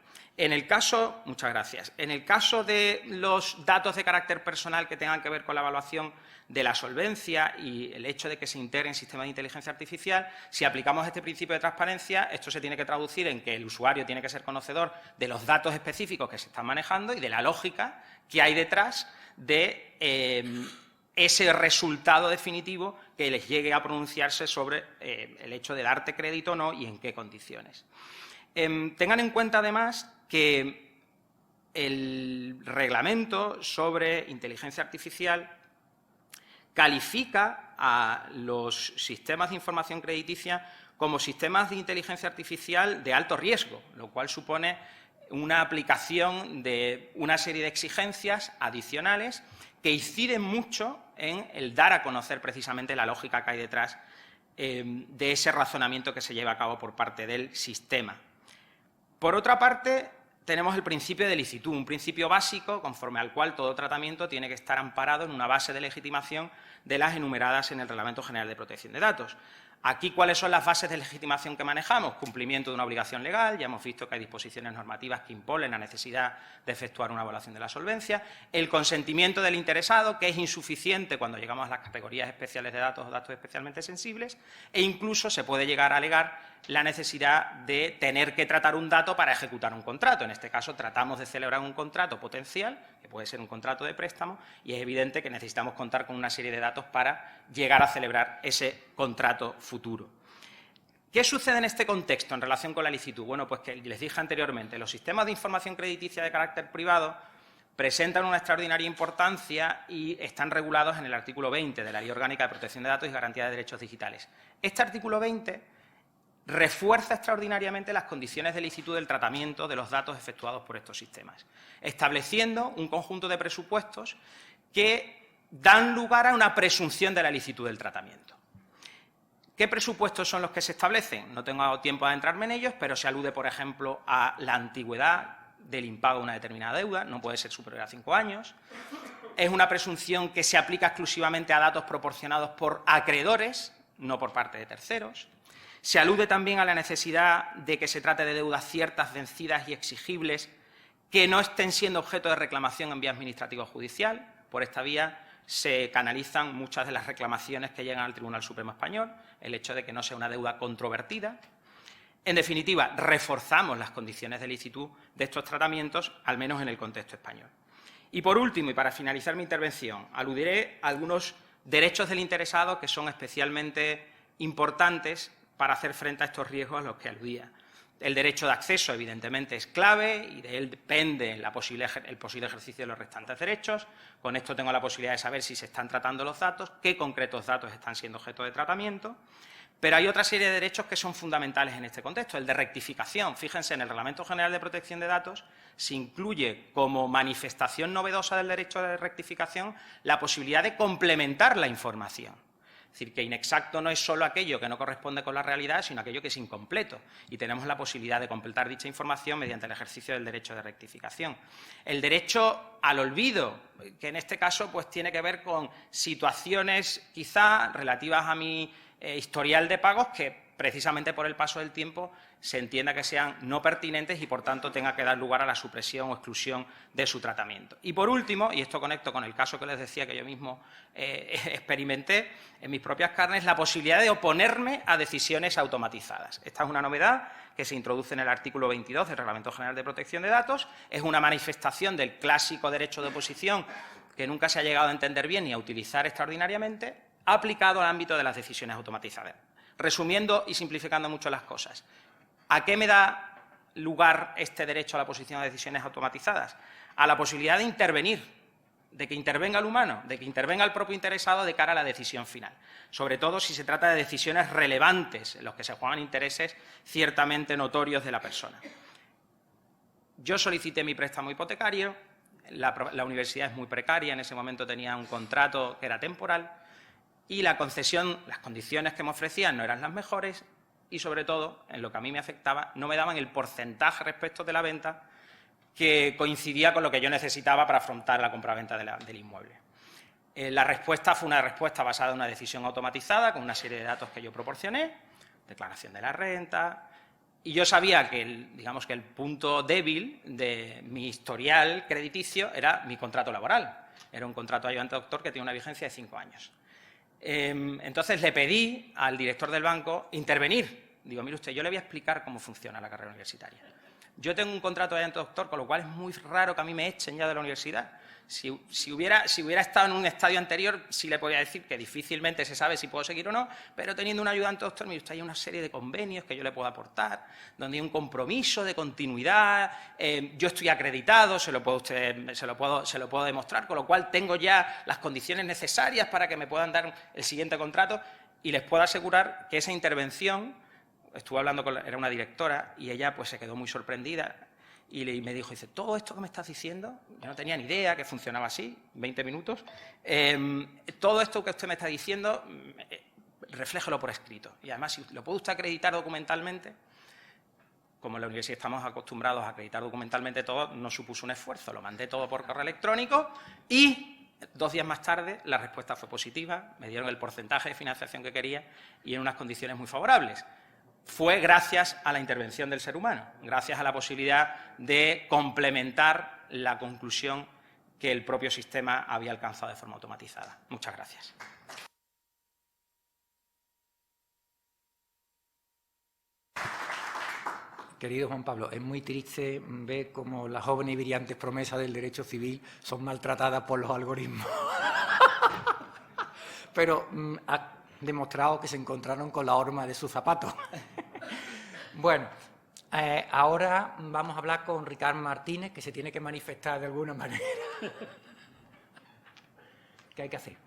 Muchas gracias. En el caso de los datos de carácter personal que tengan que ver con la evaluación de la solvencia y el hecho de que se integre en sistemas de inteligencia artificial, si aplicamos este principio de transparencia, esto se tiene que traducir en que el usuario tiene que ser conocedor de los datos específicos que se están manejando y de la lógica que hay detrás de ese resultado definitivo que les llegue a pronunciarse sobre el hecho de darte crédito o no y en qué condiciones. Tengan en cuenta, además, que el reglamento sobre inteligencia artificial califica a los sistemas de información crediticia como sistemas de inteligencia artificial de alto riesgo, lo cual supone una aplicación de una serie de exigencias adicionales que inciden mucho en el dar a conocer precisamente la lógica que hay detrás de ese razonamiento que se lleva a cabo por parte del sistema. Por otra parte, tenemos el principio de licitud, un principio básico conforme al cual todo tratamiento tiene que estar amparado en una base de legitimación de las enumeradas en el Reglamento General de Protección de Datos. Aquí, ¿cuáles son las bases de legitimación que manejamos? Cumplimiento de una obligación legal, ya hemos visto que hay disposiciones normativas que imponen la necesidad de efectuar una evaluación de la solvencia, el consentimiento del interesado, que es insuficiente cuando llegamos a las categorías especiales de datos o datos especialmente sensibles, e incluso se puede llegar a alegar la necesidad de tener que tratar un dato para ejecutar un contrato. En este caso, tratamos de celebrar un contrato potencial, que puede ser un contrato de préstamo, y es evidente que necesitamos contar con una serie de datos para llegar a celebrar ese contrato futuro. ¿Qué sucede en este contexto en relación con la licitud? Bueno, pues que les dije anteriormente, los sistemas de información crediticia de carácter privado presentan una extraordinaria importancia y están regulados en el artículo 20 de la Ley Orgánica de Protección de Datos y Garantía de Derechos Digitales. Este artículo 20 refuerza extraordinariamente las condiciones de licitud del tratamiento de los datos efectuados por estos sistemas, estableciendo un conjunto de presupuestos que dan lugar a una presunción de la licitud del tratamiento. ¿Qué presupuestos son los que se establecen? No tengo tiempo de adentrarme en ellos, pero se alude, por ejemplo, a la antigüedad del impago de una determinada deuda, no puede ser superior a 5 años. Es una presunción que se aplica exclusivamente a datos proporcionados por acreedores, no por parte de terceros. Se alude también a la necesidad de que se trate de deudas ciertas, vencidas y exigibles que no estén siendo objeto de reclamación en vía administrativa o judicial. Por esta vía se canalizan muchas de las reclamaciones que llegan al Tribunal Supremo Español, el hecho de que no sea una deuda controvertida. En definitiva, reforzamos las condiciones de licitud de estos tratamientos, al menos en el contexto español. Y por último, y para finalizar mi intervención, aludiré a algunos derechos del interesado que son especialmente importantes para hacer frente a estos riesgos a los que aludía. El derecho de acceso, evidentemente, es clave y de él depende el posible ejercicio de los restantes derechos. Con esto tengo la posibilidad de saber si se están tratando los datos, qué concretos datos están siendo objeto de tratamiento. Pero hay otra serie de derechos que son fundamentales en este contexto. El de rectificación. Fíjense, en el Reglamento General de Protección de Datos se incluye como manifestación novedosa del derecho de rectificación la posibilidad de complementar la información. Es decir, que inexacto no es solo aquello que no corresponde con la realidad, sino aquello que es incompleto. Y tenemos la posibilidad de completar dicha información mediante el ejercicio del derecho de rectificación. El derecho al olvido, que en este caso pues, tiene que ver con situaciones quizá relativas a mi historial de pagos que precisamente por el paso del tiempo se entienda que sean no pertinentes y, por tanto, tenga que dar lugar a la supresión o exclusión de su tratamiento. Y, por último, y esto conecto con el caso que les decía que yo mismo experimenté en mis propias carnes, la posibilidad de oponerme a decisiones automatizadas. Esta es una novedad que se introduce en el artículo 22 del Reglamento General de Protección de Datos. Es una manifestación del clásico derecho de oposición que nunca se ha llegado a entender bien ni a utilizar extraordinariamente, aplicado al ámbito de las decisiones automatizadas. Resumiendo y simplificando mucho las cosas, ¿a qué me da lugar este derecho a la oposición a decisiones automatizadas? A la posibilidad de intervenir, de que intervenga el humano, de que intervenga el propio interesado de cara a la decisión final. Sobre todo si se trata de decisiones relevantes, en las que se juegan intereses ciertamente notorios de la persona. Yo solicité mi préstamo hipotecario, la universidad es muy precaria, en ese momento tenía un contrato que era temporal, y la concesión, las condiciones que me ofrecían no eran las mejores y, sobre todo, en lo que a mí me afectaba, no me daban el porcentaje respecto de la venta que coincidía con lo que yo necesitaba para afrontar la compraventa del inmueble. La respuesta fue una respuesta basada en una decisión automatizada con una serie de datos que yo proporcioné, declaración de la renta, Y yo sabía que digamos que el punto débil de mi historial crediticio era mi contrato laboral. Era un contrato de ayudante doctor que tiene una vigencia de 5 años. Entonces le pedí al director del banco intervenir. Digo, mire usted, yo le voy a explicar cómo funciona la carrera universitaria. Yo tengo un contrato de ayudante doctor, con lo cual es muy raro que a mí me echen ya de la universidad. Si hubiera estado en un estadio anterior, sí le podía decir que difícilmente se sabe si puedo seguir o no, pero teniendo un ayudante doctor, mire usted, hay una serie de convenios que yo le puedo aportar, donde hay un compromiso de continuidad, yo estoy acreditado, se lo puedo demostrar, con lo cual tengo ya las condiciones necesarias para que me puedan dar el siguiente contrato, y les puedo asegurar que esa intervención, estuve hablando era una directora, y ella pues se quedó muy sorprendida, y me dijo, dice, todo esto que me estás diciendo, yo no tenía ni idea que funcionaba así, 20 minutos, todo esto que usted me está diciendo, refléjelo por escrito. Y además, si lo puede usted acreditar documentalmente, como en la universidad estamos acostumbrados a acreditar documentalmente todo, no supuso un esfuerzo, lo mandé todo por correo electrónico y 2 días más tarde la respuesta fue positiva, me dieron el porcentaje de financiación que quería y en unas condiciones muy favorables. Fue gracias a la intervención del ser humano, gracias a la posibilidad de complementar la conclusión que el propio sistema había alcanzado de forma automatizada. Muchas gracias. Querido Juan Pablo, es muy triste ver cómo las jóvenes y brillantes promesas del derecho civil son maltratadas por los algoritmos. Pero ha demostrado que se encontraron con la horma de sus zapatos. Bueno, ahora vamos a hablar con Ricard Martínez, que se tiene que manifestar de alguna manera. ¿Qué hay que hacer?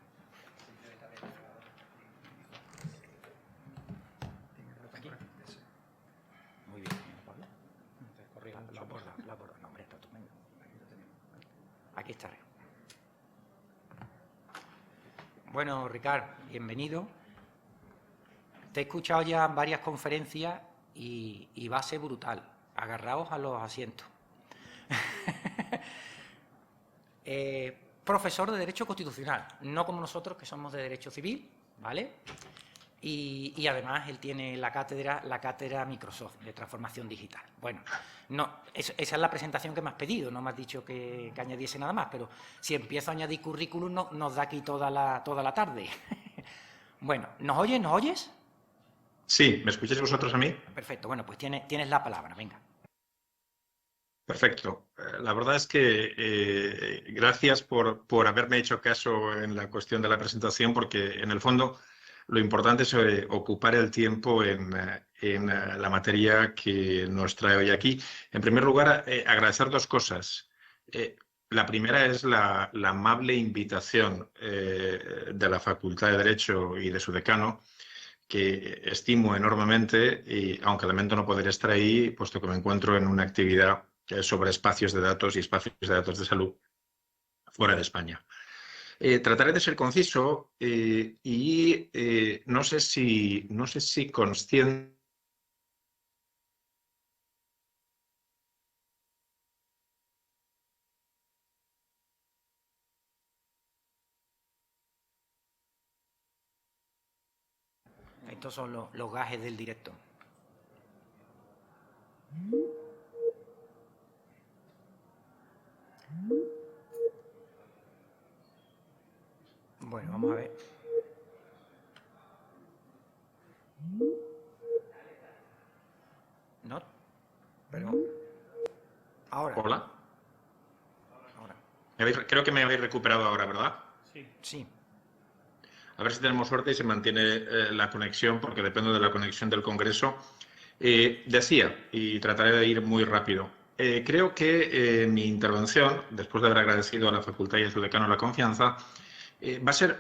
Muy bien, Pablo. La borda. No, hombre, está estupendo. Aquí estaré. Bueno, Ricard, bienvenido. Te he escuchado ya en varias conferencias y va a ser brutal. Agarraos a los asientos. Profesor de Derecho Constitucional, no como nosotros que somos de Derecho Civil, ¿vale? Y además él tiene la cátedra Microsoft de Transformación Digital. Bueno, no, esa es la presentación que me has pedido, no me has dicho que añadiese nada más, pero si empiezo a añadir currículum nos da aquí toda la tarde. Bueno, ¿nos oyes? ¿Nos oyes? Sí, ¿me escucháis vosotros a mí? Perfecto, bueno, pues tienes la palabra, venga. Perfecto. La verdad es que gracias por haberme hecho caso en la cuestión de la presentación, porque en el fondo lo importante es ocupar el tiempo en la materia que nos trae hoy aquí. En primer lugar, agradecer 2 cosas. La primera es la amable invitación de la Facultad de Derecho y de su decano, que estimo enormemente, y aunque lamento no poder estar ahí, puesto que me encuentro en una actividad sobre espacios de datos y espacios de datos de salud fuera de España. Trataré de ser conciso y no sé si consciente. Estos son los gajes del directo. Bueno, vamos a ver. No, pero ahora. Hola. Ahora. Creo que me habéis recuperado ahora, ¿verdad? Sí. A ver si tenemos suerte y se mantiene la conexión, porque depende de la conexión del Congreso. Decía, y trataré de ir muy rápido, creo que mi intervención, después de haber agradecido a la Facultad y a su decano la confianza, va a ser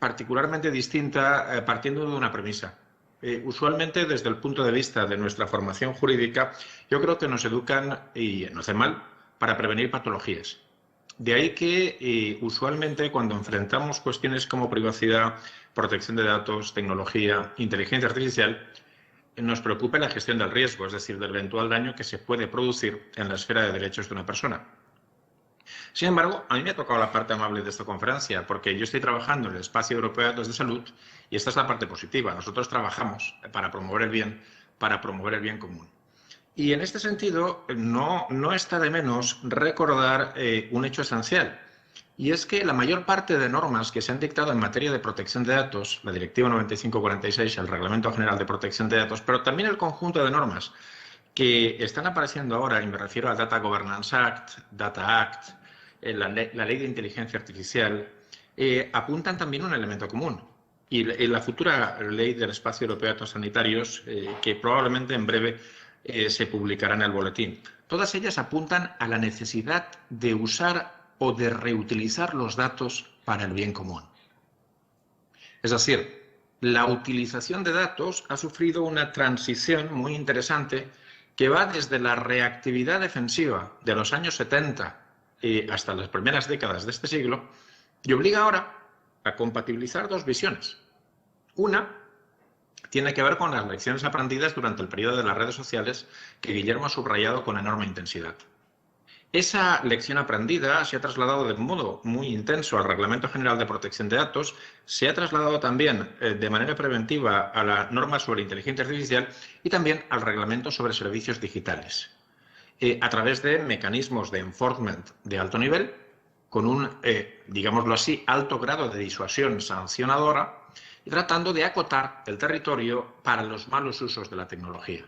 particularmente distinta partiendo de una premisa. Usualmente, desde el punto de vista de nuestra formación jurídica, yo creo que nos educan, y no hace mal, para prevenir patologías. De ahí que usualmente cuando enfrentamos cuestiones como privacidad, protección de datos, tecnología, inteligencia artificial, nos preocupa la gestión del riesgo, es decir, del eventual daño que se puede producir en la esfera de derechos de una persona. Sin embargo, a mí me ha tocado la parte amable de esta conferencia, porque yo estoy trabajando en el espacio europeo de datos de salud y esta es la parte positiva. Nosotros trabajamos para promover el bien común. Y en este sentido, no está de menos recordar un hecho esencial. Y es que la mayor parte de normas que se han dictado en materia de protección de datos, la Directiva 95/46, el Reglamento General de Protección de Datos, pero también el conjunto de normas que están apareciendo ahora, y me refiero al Data Governance Act, Data Act, la Ley de Inteligencia Artificial, apuntan también a un elemento común. Y la futura Ley del Espacio Europeo de Datos Sanitarios, que probablemente en breve se publicará en el boletín. Todas ellas apuntan a la necesidad de usar o de reutilizar los datos para el bien común. Es decir, la utilización de datos ha sufrido una transición muy interesante que va desde la reactividad defensiva de los años 70 hasta las primeras décadas de este siglo y obliga ahora a compatibilizar dos visiones. Una tiene que ver con las lecciones aprendidas durante el periodo de las redes sociales que Guillermo ha subrayado con enorme intensidad. Esa lección aprendida se ha trasladado de modo muy intenso al Reglamento General de Protección de Datos, se ha trasladado también de manera preventiva a la norma sobre inteligencia artificial y también al Reglamento sobre servicios digitales, a través de mecanismos de enforcement de alto nivel, con un, digámoslo así, alto grado de disuasión sancionadora y tratando de acotar el territorio para los malos usos de la tecnología.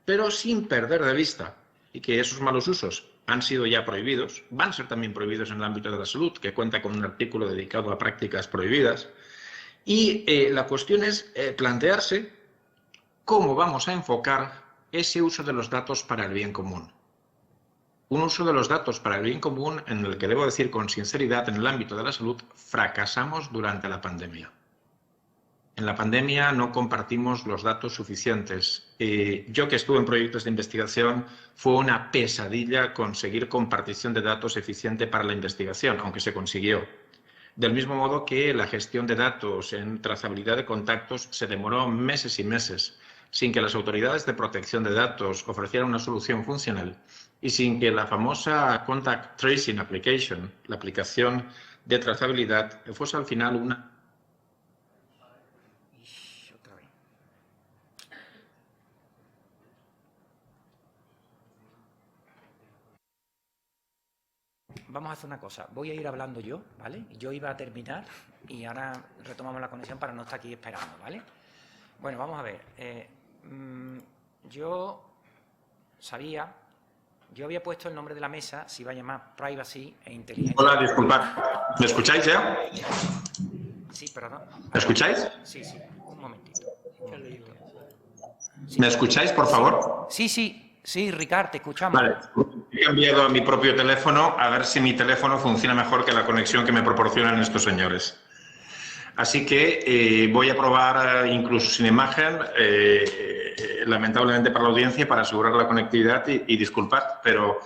Pero sin perder de vista y que esos malos usos han sido ya prohibidos, van a ser también prohibidos en el ámbito de la salud, que cuenta con un artículo dedicado a prácticas prohibidas. Y la cuestión es plantearse cómo vamos a enfocar ese uso de los datos para el bien común. Un uso de los datos para el bien común en el que, debo decir con sinceridad, en el ámbito de la salud, fracasamos durante la pandemia. En la pandemia no compartimos los datos suficientes. Yo que estuve en proyectos de investigación, fue una pesadilla conseguir compartición de datos eficiente para la investigación, aunque se consiguió. Del mismo modo que la gestión de datos en trazabilidad de contactos se demoró meses y meses, sin que las autoridades de protección de datos ofrecieran una solución funcional y sin que la famosa Contact Tracing Application, la aplicación de trazabilidad, fuese al final una... Vamos a hacer una cosa. Voy a ir hablando yo, ¿vale? Yo iba a terminar y ahora retomamos la conexión para no estar aquí esperando, ¿vale? Bueno, vamos a ver. Yo había puesto el nombre de la mesa, se iba a llamar Privacy e Inteligencia. Hola, disculpad. ¿Me escucháis ya? Sí, perdón. ¿Me escucháis? Sí, un momentito. ¿Me escucháis, por favor? Sí, Ricard, te escuchamos. Vale. He cambiado a mi propio teléfono a ver si mi teléfono funciona mejor que la conexión que me proporcionan estos señores. Así que voy a probar incluso sin imagen, lamentablemente para la audiencia, para asegurar la conectividad y disculpad, pero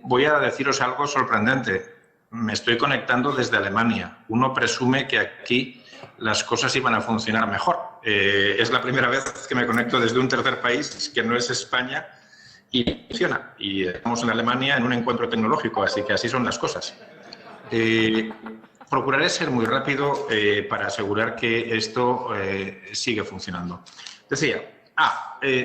voy a deciros algo sorprendente. Me estoy conectando desde Alemania. Uno presume que aquí las cosas iban a funcionar mejor. Es la primera vez que me conecto desde un tercer país que no es España y funciona. Y estamos en Alemania en un encuentro tecnológico, así que así son las cosas. Procuraré ser muy rápido para asegurar que esto sigue funcionando. Decía,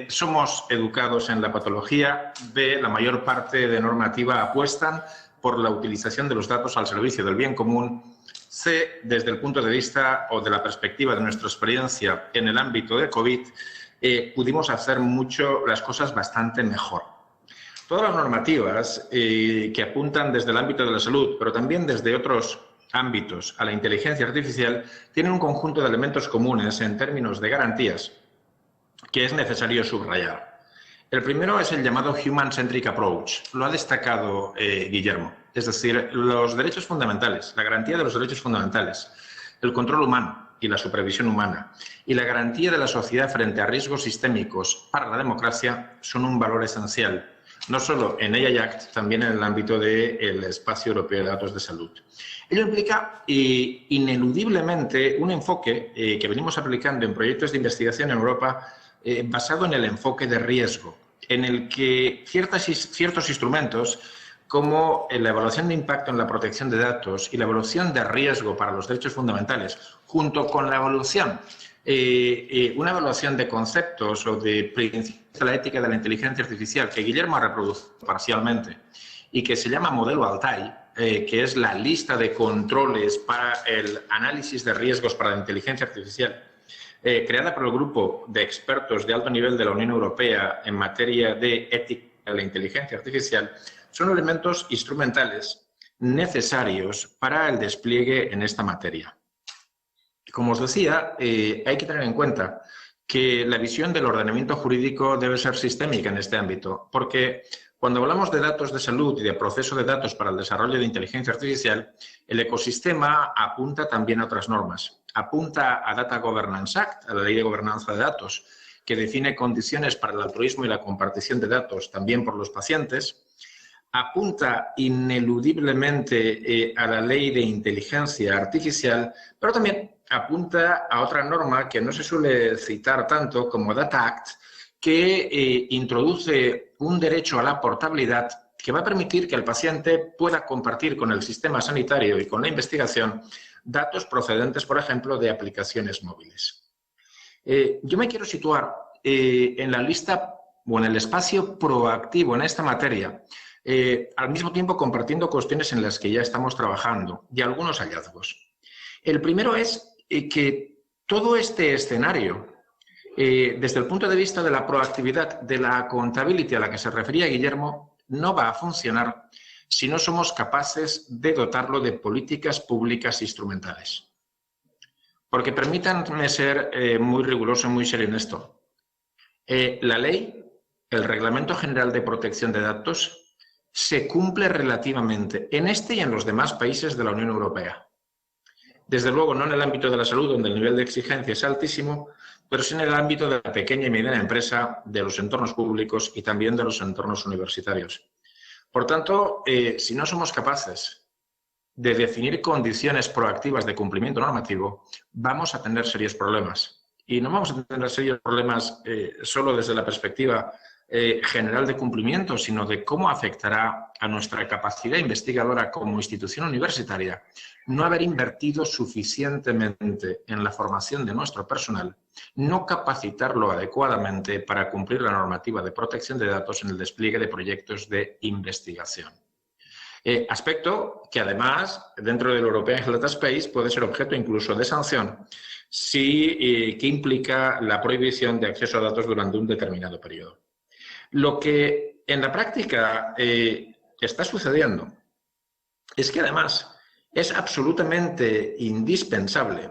somos educados en la patología. B, la mayor parte de normativa apuestan por la utilización de los datos al servicio del bien común. C, desde el punto de vista o de la perspectiva de nuestra experiencia en el ámbito de COVID, pudimos hacer las cosas bastante mejor. Todas las normativas que apuntan desde el ámbito de la salud, pero también desde otros ámbitos a la inteligencia artificial, tienen un conjunto de elementos comunes en términos de garantías que es necesario subrayar. El primero es el llamado Human-Centric Approach. Lo ha destacado Guillermo. Es decir, los derechos fundamentales, la garantía de los derechos fundamentales, el control humano y la supervisión humana y la garantía de la sociedad frente a riesgos sistémicos para la democracia son un valor esencial, no solo en AI Act, también en el ámbito del Espacio Europeo de Datos de Salud. Ello implica ineludiblemente un enfoque que venimos aplicando en proyectos de investigación en Europa basado en el enfoque de riesgo, en el que ciertos instrumentos como la evaluación de impacto en la protección de datos y la evaluación de riesgo para los derechos fundamentales, junto con la evaluación una evaluación de conceptos o de principios de la ética de la inteligencia artificial que Guillermo ha reproducido parcialmente y que se llama Modelo Altai, que es la lista de controles para el análisis de riesgos para la inteligencia artificial, creada por el grupo de expertos de alto nivel de la Unión Europea en materia de ética de la inteligencia artificial, son elementos instrumentales necesarios para el despliegue en esta materia. Como os decía, hay que tener en cuenta que la visión del ordenamiento jurídico debe ser sistémica en este ámbito, porque cuando hablamos de datos de salud y de proceso de datos para el desarrollo de inteligencia artificial, el ecosistema apunta también a otras normas. Apunta a Data Governance Act, a la Ley de Gobernanza de Datos, que define condiciones para el altruismo y la compartición de datos también por los pacientes. Apunta ineludiblemente a la Ley de Inteligencia Artificial, pero también apunta a otra norma que no se suele citar tanto como Data Act, que introduce un derecho a la portabilidad que va a permitir que el paciente pueda compartir con el sistema sanitario y con la investigación datos procedentes, por ejemplo, de aplicaciones móviles. Yo me quiero situar en la lista o en el espacio proactivo en esta materia, al mismo tiempo compartiendo cuestiones en las que ya estamos trabajando y algunos hallazgos. El primero es que todo este escenario, desde el punto de vista de la proactividad, de la accountability a la que se refería Guillermo, no va a funcionar si no somos capaces de dotarlo de políticas públicas instrumentales. Porque permítanme ser muy riguroso y muy serio en esto. La ley, el Reglamento General de Protección de Datos, se cumple relativamente en este y en los demás países de la Unión Europea. Desde luego, no en el ámbito de la salud, donde el nivel de exigencia es altísimo, pero sí en el ámbito de la pequeña y mediana empresa, de los entornos públicos y también de los entornos universitarios. Por tanto, si no somos capaces de definir condiciones proactivas de cumplimiento normativo, vamos a tener serios problemas. Y no vamos a tener serios problemas solo desde la perspectiva general de cumplimiento, sino de cómo afectará a nuestra capacidad investigadora como institución universitaria no haber invertido suficientemente en la formación de nuestro personal, no capacitarlo adecuadamente para cumplir la normativa de protección de datos en el despliegue de proyectos de investigación. Aspecto que además, dentro del European Health Data Space, puede ser objeto incluso de sanción que implica la prohibición de acceso a datos durante un determinado periodo. Lo que en la práctica está sucediendo es que además es absolutamente indispensable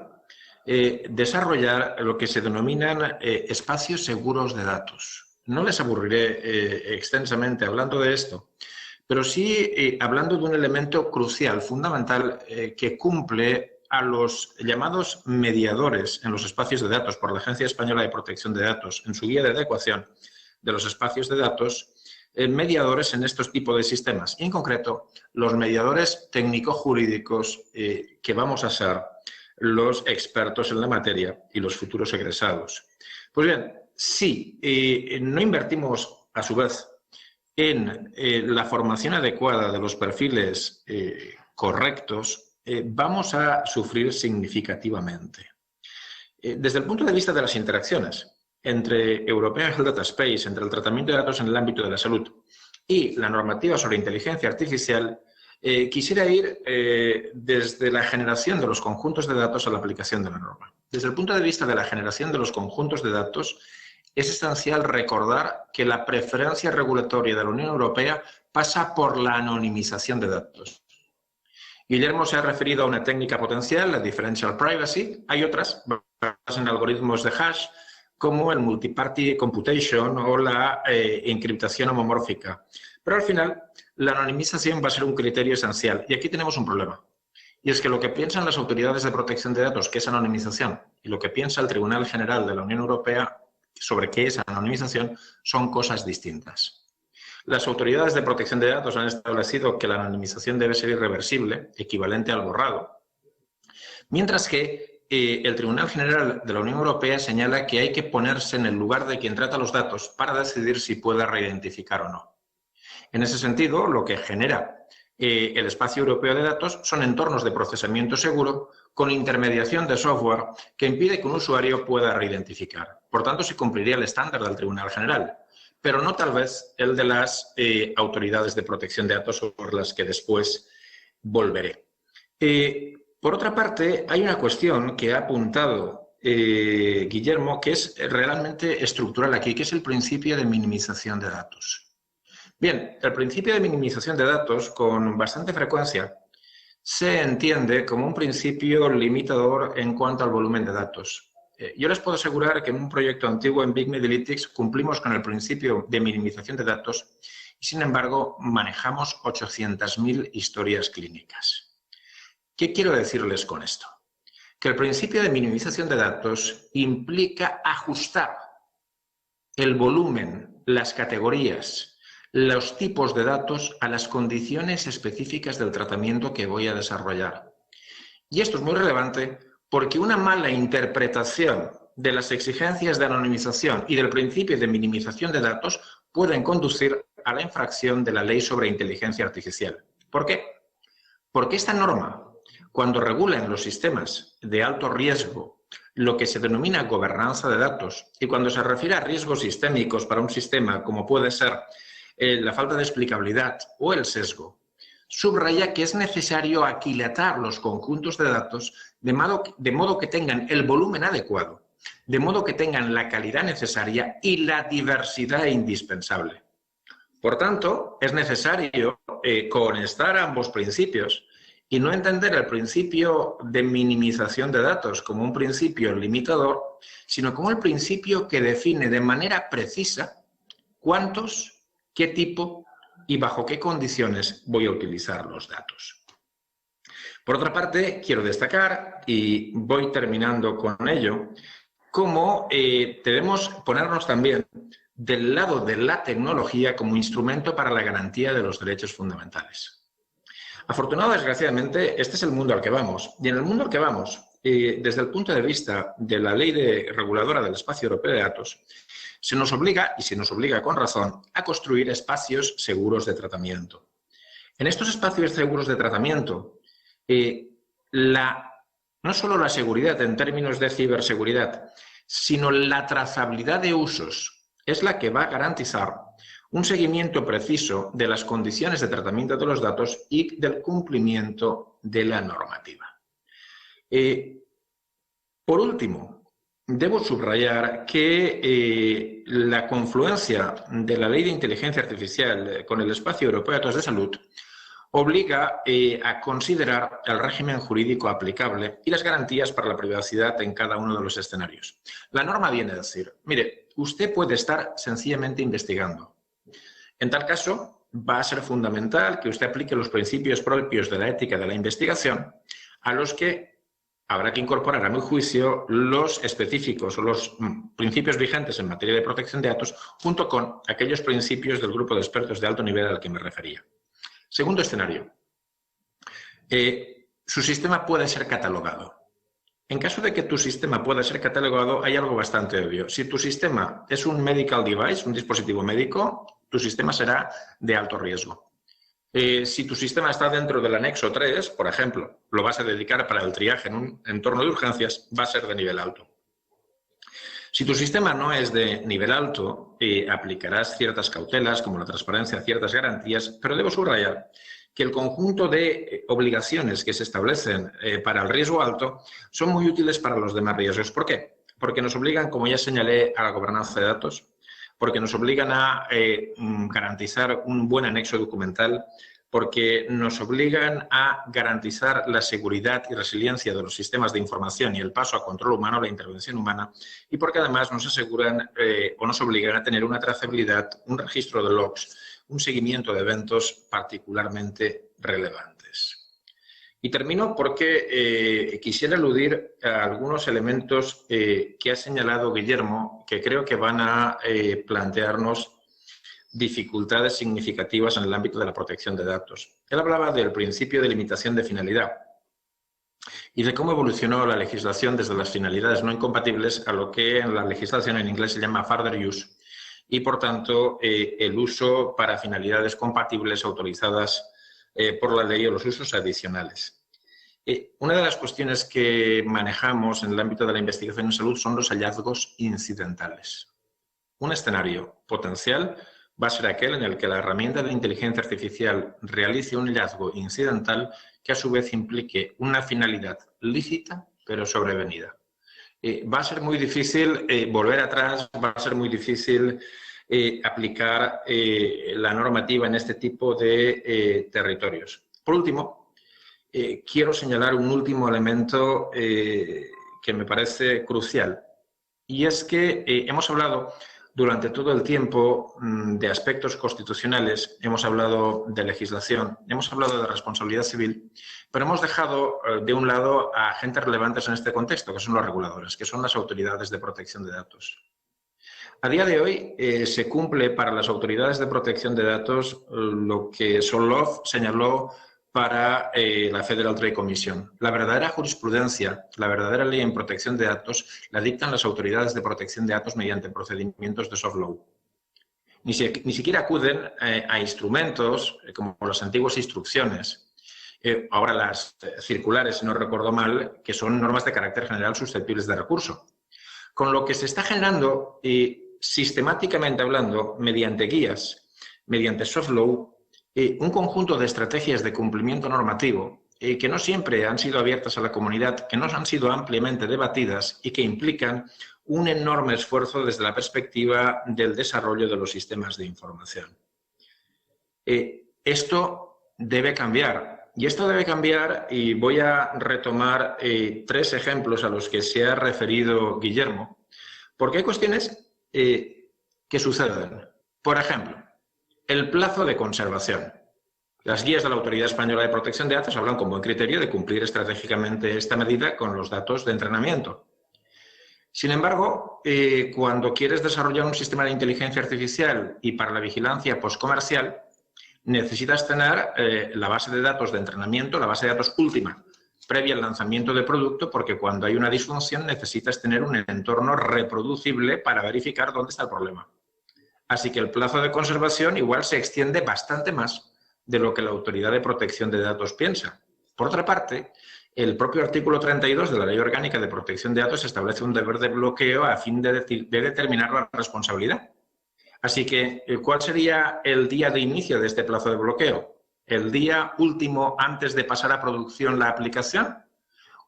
desarrollar lo que se denominan espacios seguros de datos. No les aburriré extensamente hablando de esto, pero sí hablando de un elemento crucial, fundamental, que cumple a los llamados mediadores en los espacios de datos por la Agencia Española de Protección de Datos en su guía de adecuación de los espacios de datos, mediadores en estos tipos de sistemas. Y en concreto, los mediadores técnico-jurídicos que vamos a ser los expertos en la materia y los futuros egresados. Pues bien, si no invertimos, a su vez, en la formación adecuada de los perfiles correctos, vamos a sufrir significativamente. Desde el punto de vista de las interacciones entre European Health Data Space, entre el tratamiento de datos en el ámbito de la salud y la normativa sobre inteligencia artificial, quisiera ir desde la generación de los conjuntos de datos a la aplicación de la norma. Desde el punto de vista de la generación de los conjuntos de datos, es esencial recordar que la preferencia regulatoria de la Unión Europea pasa por la anonimización de datos. Guillermo se ha referido a una técnica potencial, la differential privacy. Hay otras, basadas en algoritmos de hash, como el multiparty computation o la encriptación homomórfica. Pero al final, la anonimización va a ser un criterio esencial. Y aquí tenemos un problema. Y es que lo que piensan las autoridades de protección de datos, que es anonimización, y lo que piensa el Tribunal General de la Unión Europea sobre qué es anonimización, son cosas distintas. Las autoridades de protección de datos han establecido que la anonimización debe ser irreversible, equivalente al borrado, mientras que el Tribunal General de la Unión Europea señala que hay que ponerse en el lugar de quien trata los datos para decidir si puede reidentificar o no. En ese sentido, lo que genera el espacio europeo de datos son entornos de procesamiento seguro con intermediación de software que impide que un usuario pueda reidentificar. Por tanto, se cumpliría el estándar del Tribunal General, pero no tal vez el de las autoridades de protección de datos sobre las que después volveré. Por otra parte, hay una cuestión que ha apuntado Guillermo, que es realmente estructural aquí, que es el principio de minimización de datos. Bien, el principio de minimización de datos, con bastante frecuencia, se entiende como un principio limitador en cuanto al volumen de datos. Yo les puedo asegurar que en un proyecto antiguo en Big Medalytics cumplimos con el principio de minimización de datos y, sin embargo, manejamos 800.000 historias clínicas. ¿Qué quiero decirles con esto? Que el principio de minimización de datos implica ajustar el volumen, las categorías, los tipos de datos a las condiciones específicas del tratamiento que voy a desarrollar. Y esto es muy relevante porque una mala interpretación de las exigencias de anonimización y del principio de minimización de datos pueden conducir a la infracción de la Ley sobre Inteligencia Artificial. ¿Por qué? Porque esta norma, cuando regula en los sistemas de alto riesgo lo que se denomina gobernanza de datos y cuando se refiere a riesgos sistémicos para un sistema, como puede ser la falta de explicabilidad o el sesgo, subraya que es necesario aquilatar los conjuntos de datos de modo que tengan el volumen adecuado, de modo que tengan la calidad necesaria y la diversidad indispensable. Por tanto, es necesario conectar ambos principios y no entender el principio de minimización de datos como un principio limitador, sino como el principio que define de manera precisa cuántos, qué tipo y bajo qué condiciones voy a utilizar los datos. Por otra parte, quiero destacar, y voy terminando con ello, cómo debemos ponernos también del lado de la tecnología como instrumento para la garantía de los derechos fundamentales. Afortunado, desgraciadamente, este es el mundo al que vamos. Y en el mundo al que vamos, desde el punto de vista de la ley reguladora del espacio europeo de datos, se nos obliga, y se nos obliga con razón, a construir espacios seguros de tratamiento. En estos espacios seguros de tratamiento, no solo la seguridad en términos de ciberseguridad, sino la trazabilidad de usos es la que va a garantizar un seguimiento preciso de las condiciones de tratamiento de los datos y del cumplimiento de la normativa. Por último, debo subrayar que la confluencia de la Ley de Inteligencia Artificial con el Espacio Europeo de Datos de Salud obliga a considerar el régimen jurídico aplicable y las garantías para la privacidad en cada uno de los escenarios. La norma viene a decir, mire, usted puede estar sencillamente investigando. En tal caso, va a ser fundamental que usted aplique los principios propios de la ética de la investigación, a los que habrá que incorporar, a mi juicio, los específicos o los principios vigentes en materia de protección de datos, junto con aquellos principios del grupo de expertos de alto nivel al que me refería. Segundo escenario, su sistema puede ser catalogado. En caso de que tu sistema pueda ser catalogado, hay algo bastante obvio. Si tu sistema es un medical device, un dispositivo médico, tu sistema será de alto riesgo. Si tu sistema está dentro del anexo 3, por ejemplo, lo vas a dedicar para el triaje en un entorno de urgencias, va a ser de nivel alto. Si tu sistema no es de nivel alto, aplicarás ciertas cautelas, como la transparencia, ciertas garantías, pero debo subrayar que el conjunto de obligaciones que se establecen para el riesgo alto son muy útiles para los demás riesgos. ¿Por qué? Porque nos obligan, como ya señalé, a la gobernanza de datos, porque nos obligan a garantizar un buen anexo documental, porque nos obligan a garantizar la seguridad y resiliencia de los sistemas de información y el paso a control humano, la intervención humana, y porque además nos aseguran o nos obligan a tener una trazabilidad, un registro de logs, un seguimiento de eventos particularmente relevantes. Y termino porque quisiera aludir a algunos elementos que ha señalado Guillermo, que creo que van a plantearnos dificultades significativas en el ámbito de la protección de datos. Él hablaba del principio de limitación de finalidad y de cómo evolucionó la legislación desde las finalidades no incompatibles a lo que en la legislación en inglés se llama further use y, por tanto, el uso para finalidades compatibles autorizadas por la ley o los usos adicionales. Una de las cuestiones que manejamos en el ámbito de la investigación en salud son los hallazgos incidentales. Un escenario potencial va a ser aquel en el que la herramienta de inteligencia artificial realice un hallazgo incidental que a su vez implique una finalidad lícita pero sobrevenida. Va a ser muy difícil volver atrás, va a ser muy difícil aplicar la normativa en este tipo de territorios. Por último, quiero señalar un último elemento que me parece crucial, y es que hemos hablado durante todo el tiempo de aspectos constitucionales, hemos hablado de legislación, hemos hablado de responsabilidad civil, pero hemos dejado de un lado a agentes relevantes en este contexto, que son los reguladores, que son las autoridades de protección de datos. A día de hoy se cumple para las autoridades de protección de datos lo que Solov señaló para la Federal Trade Commission. La verdadera jurisprudencia, la verdadera ley en protección de datos, la dictan las autoridades de protección de datos mediante procedimientos de soft law. Ni siquiera acuden a instrumentos como las antiguas instrucciones, ahora las circulares, si no recuerdo mal, que son normas de carácter general susceptibles de recurso. Con lo que se está generando, sistemáticamente hablando, mediante guías, mediante soft law, un conjunto de estrategias de cumplimiento normativo que no siempre han sido abiertas a la comunidad, que no han sido ampliamente debatidas y que implican un enorme esfuerzo desde la perspectiva del desarrollo de los sistemas de información. Esto debe cambiar. Y esto debe cambiar, y voy a retomar 3 ejemplos a los que se ha referido Guillermo, porque hay cuestiones que suceden. Por ejemplo, el plazo de conservación. Las guías de la Autoridad Española de Protección de Datos hablan con buen criterio de cumplir estratégicamente esta medida con los datos de entrenamiento. Sin embargo, cuando quieres desarrollar un sistema de inteligencia artificial y para la vigilancia postcomercial, necesitas tener la base de datos de entrenamiento, la base de datos última, previa al lanzamiento del producto, porque cuando hay una disfunción necesitas tener un entorno reproducible para verificar dónde está el problema. Así que el plazo de conservación igual se extiende bastante más de lo que la Autoridad de Protección de Datos piensa. Por otra parte, el propio artículo 32 de la Ley Orgánica de Protección de Datos establece un deber de bloqueo a fin de determinar la responsabilidad. Así que, ¿cuál sería el día de inicio de este plazo de bloqueo? ¿El día último antes de pasar a producción la aplicación?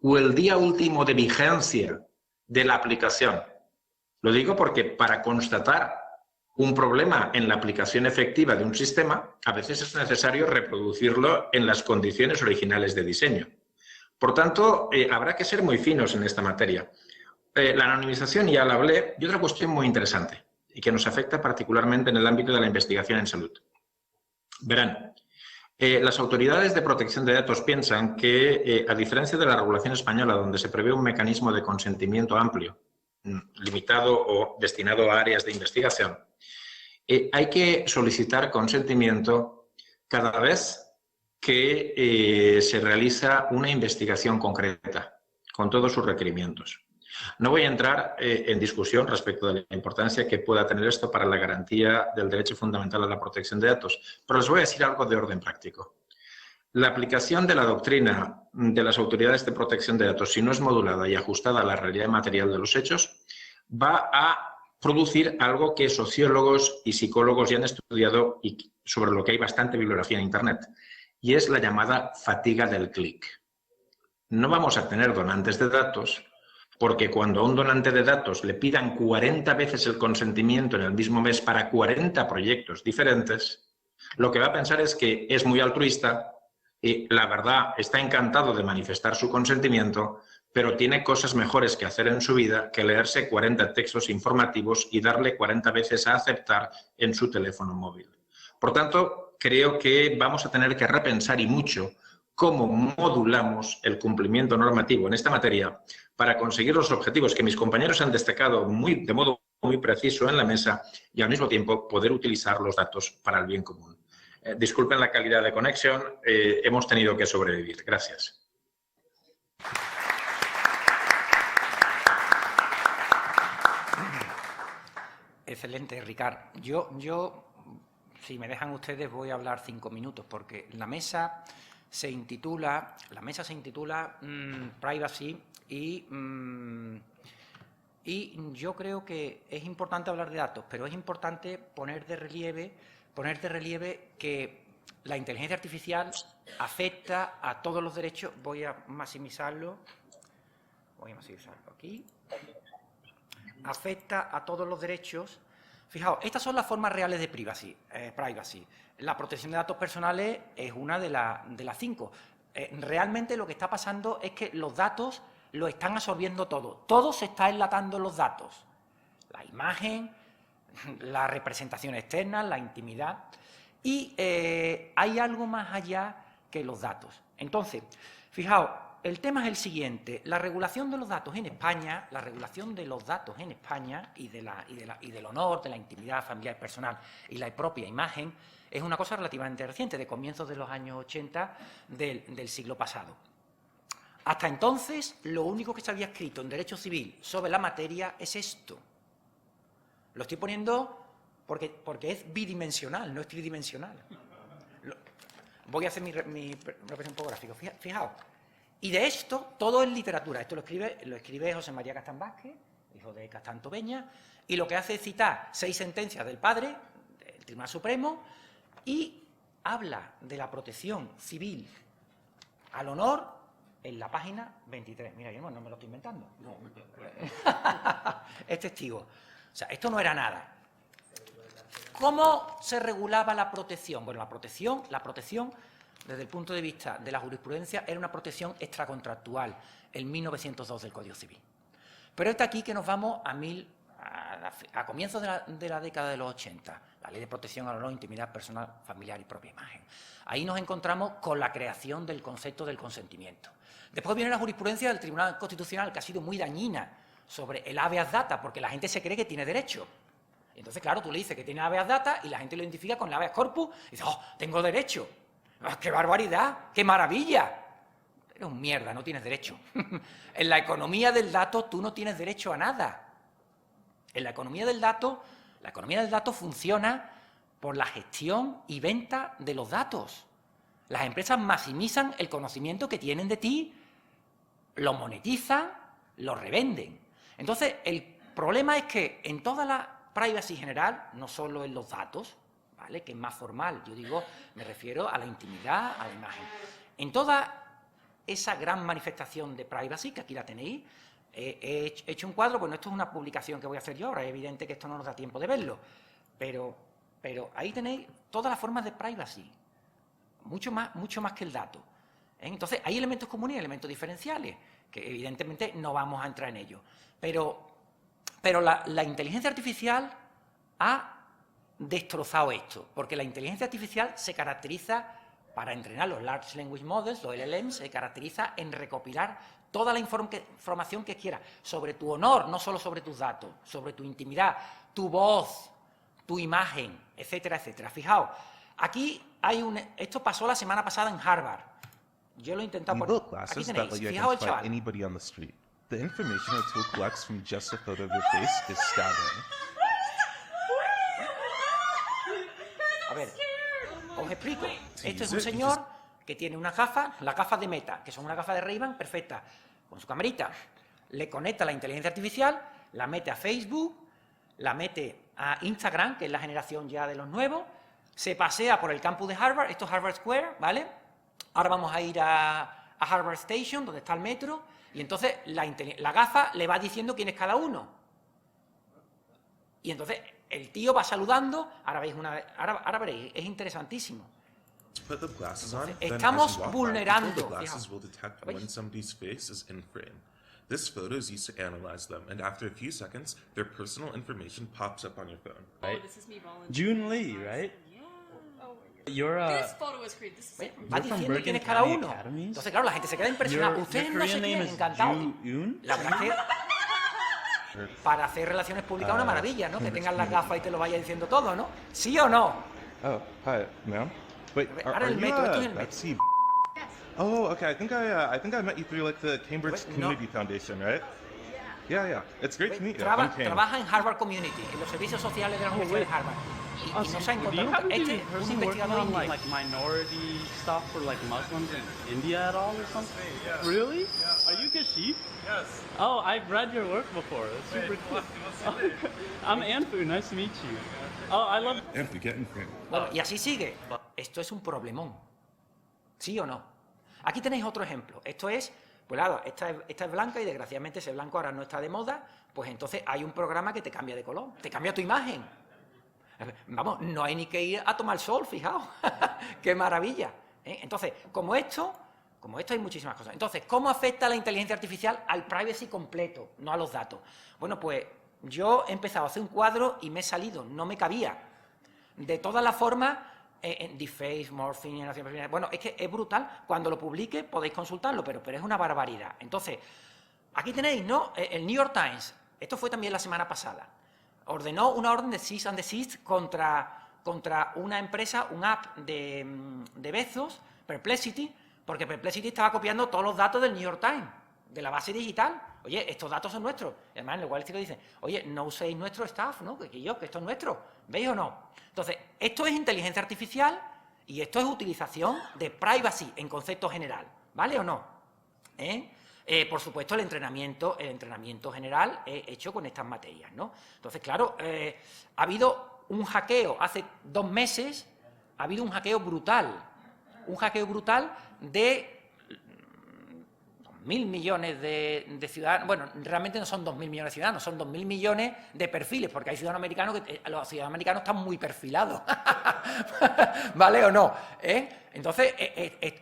¿O el día último de vigencia de la aplicación? Lo digo porque para constatar un problema en la aplicación efectiva de un sistema, a veces es necesario reproducirlo en las condiciones originales de diseño. Por tanto, habrá que ser muy finos en esta materia. La anonimización, ya la hablé, y otra cuestión muy interesante y que nos afecta particularmente en el ámbito de la investigación en salud. Verán, las autoridades de protección de datos piensan que, a diferencia de la regulación española, donde se prevé un mecanismo de consentimiento amplio, limitado o destinado a áreas de investigación, hay que solicitar consentimiento cada vez que se realiza una investigación concreta, con todos sus requerimientos. No voy a entrar en discusión respecto de la importancia que pueda tener esto para la garantía del derecho fundamental a la protección de datos, pero les voy a decir algo de orden práctico. La aplicación de la doctrina de las autoridades de protección de datos, si no es modulada y ajustada a la realidad material de los hechos, va a producir algo que sociólogos y psicólogos ya han estudiado y sobre lo que hay bastante bibliografía en Internet, y es la llamada fatiga del clic. No vamos a tener donantes de datos porque cuando a un donante de datos le pidan 40 veces el consentimiento en el mismo mes para 40 proyectos diferentes, lo que va a pensar es que es muy altruista y, la verdad, está encantado de manifestar su consentimiento, pero tiene cosas mejores que hacer en su vida que leerse 40 textos informativos y darle 40 veces a aceptar en su teléfono móvil. Por tanto, creo que vamos a tener que repensar y mucho cómo modulamos el cumplimiento normativo en esta materia para conseguir los objetivos que mis compañeros han destacado de modo muy preciso en la mesa y al mismo tiempo poder utilizar los datos para el bien común. Disculpen la calidad de conexión, hemos tenido que sobrevivir. Gracias. Excelente, Ricard. Yo, si me dejan ustedes, voy a hablar 5 minutos, porque la mesa la mesa se intitula Privacy y yo creo que es importante hablar de datos, pero es importante poner de relieve que la inteligencia artificial afecta a todos los derechos. Voy a maximizarlo aquí. Afecta a todos los derechos. Fijaos, estas son las formas reales de privacy. La protección de datos personales es una de las 5. Realmente lo que está pasando es que los datos lo están absorbiendo todo. Todo se está enlatando en los datos. La imagen, la representación externa, la intimidad. Y hay algo más allá que los datos. Entonces, fijaos, el tema es el siguiente. La regulación de los datos en España, y del honor, de la intimidad familiar y personal y la propia imagen, es una cosa relativamente reciente, de comienzos de los años 80 del siglo pasado. Hasta entonces, lo único que se había escrito en derecho civil sobre la materia es esto. Lo estoy poniendo porque es bidimensional, no es tridimensional. Voy a hacer mi representación topográfica. Fijaos. Y de esto, todo es literatura. Esto lo escribe José María Castán Vázquez, hijo de Castán Tobeña, y lo que hace es citar 6 sentencias del padre, del Tribunal Supremo, y habla de la protección civil al honor en la página 23. Mira, yo no me lo estoy inventando. No. Es testigo. O sea, esto no era nada. ¿Cómo se regulaba la protección? Bueno, la protección, desde el punto de vista de la jurisprudencia, era una protección extracontractual, el 1902 del Código Civil. Pero es aquí que nos vamos a comienzos de la década de los 80, la Ley de Protección al Honor, Intimidad Personal, Familiar y Propia Imagen. Ahí nos encontramos con la creación del concepto del consentimiento. Después viene la jurisprudencia del Tribunal Constitucional, que ha sido muy dañina, sobre el habeas data, porque la gente se cree que tiene derecho. Entonces, claro, tú le dices que tiene habeas data y la gente lo identifica con el habeas corpus y dice, ¡oh, tengo derecho! ¡Qué barbaridad! ¡Qué maravilla! Eres un mierda, no tienes derecho. En la economía del dato tú no tienes derecho a nada. En la economía del dato funciona por la gestión y venta de los datos. Las empresas maximizan el conocimiento que tienen de ti, lo monetizan, lo revenden. Entonces, el problema es que en toda la privacy general, no solo en los datos, ¿vale?, que es más formal, me refiero a la intimidad, a la imagen. En toda esa gran manifestación de privacy, que aquí la tenéis, he hecho un cuadro. Bueno, esto es una publicación que voy a hacer yo ahora, es evidente que esto no nos da tiempo de verlo, pero ahí tenéis todas las formas de privacy, mucho más que el dato. Entonces, hay elementos comunes y elementos diferenciales, que evidentemente no vamos a entrar en ello. Pero la inteligencia artificial ha destrozado esto, porque la inteligencia artificial se caracteriza, para entrenar los Large Language Models, los LLMs, se caracteriza en recopilar toda la información que quiera sobre tu honor, no solo sobre tus datos, sobre tu intimidad, tu voz, tu imagen, etcétera, etcétera. Fijaos, aquí esto pasó la semana pasada en Harvard. Yo lo he intentado poner. Aquí tenéis, fijaos el chaval. The information a tool collects from just a photo of your face is staggering. A ver, os explico. Esto es un señor que tiene unas gafas, las gafas de Meta, que son unas gafas de Ray-Ban perfectas, con su camarita. Le conecta la inteligencia artificial, la mete a Facebook, la mete a Instagram, que es la generación ya de los nuevos, se pasea por el campus de Harvard, esto es Harvard Square, ¿vale? Ahora vamos a ir a Harvard Station, donde está el metro, y entonces la gafa le va diciendo quién es cada uno. Y entonces el tío va saludando, ahora veréis, es interesantísimo. Estamos vulnerando. This photo is used to analyze them, and after a few seconds, their personal information pops up on your phone. Right? Oh, this is me volunteering. June Lee, right? Yeah. Oh my God. You're This photo was created. This is Va diciendo quién es cada uno. Entonces, claro, la gente se queda impresionada. Ustedes no se quedan encantados. La verdad es que para hacer relaciones públicas es una maravilla, ¿no? Que tengan las gafas y te lo vaya diciendo todo, ¿no? ¿Sí o no? Oh, hi, ma'am. Wait, Ahora el metro, esto es el metro. Betsy? Oh, okay. I think I met you through like the Cambridge Community Foundation, right? Yeah. It's great to meet you. Traba- I'm Ken. trabaja en Harvard Community, en los servicios sociales de la Universidad de Harvard. Y no se ha Do you encontrado happen nunca. to be Este a es un person working investigador on inglés. like minority stuff for like Muslims in India at all or something? Really? Are you Kashif? Yes. Oh, I've read your work before. It's super cool. I'm Anfu. Nice to meet you. Oh, I love. Anfu, get in frame. Bueno, y así sigue. Esto es un problemón. ¿Sí o no? Aquí tenéis otro ejemplo. Esto es, pues claro, esta es blanca y desgraciadamente ese blanco ahora no está de moda, pues entonces hay un programa que te cambia de color, te cambia tu imagen. Vamos, no hay ni que ir a tomar sol, fijaos. ¡Qué maravilla! Entonces, como esto hay muchísimas cosas. Entonces, ¿cómo afecta la inteligencia artificial al privacy completo, no a los datos? Bueno, pues yo he empezado a hacer un cuadro y me he salido, no me cabía. De todas las formas, deface, morphing, bueno, es que es brutal. Cuando lo publique podéis consultarlo, pero es una barbaridad. Entonces, aquí tenéis, ¿no? El New York Times, esto fue también la semana pasada, ordenó una orden de cease and desist contra una empresa, un app de Bezos, Perplexity, porque Perplexity estaba copiando todos los datos del New York Times, de la base digital. Oye, estos datos son nuestros. Y además, en el Wall Street dicen, oye, no uséis nuestro staff, ¿no? Que esto es nuestro. ¿Veis o no? Entonces, esto es inteligencia artificial y esto es utilización de privacy en concepto general. ¿Vale o no? Por supuesto, el entrenamiento general hecho con estas materias, ¿no? Entonces, claro, ha habido un hackeo hace 2 meses, ha habido un hackeo brutal de 2.000 millones de ciudadanos. Bueno, realmente no son 2.000 millones de ciudadanos, son 2.000 millones de perfiles, porque hay ciudadanos americanos que los ciudadanos americanos están muy perfilados. ¿Vale o no? Entonces,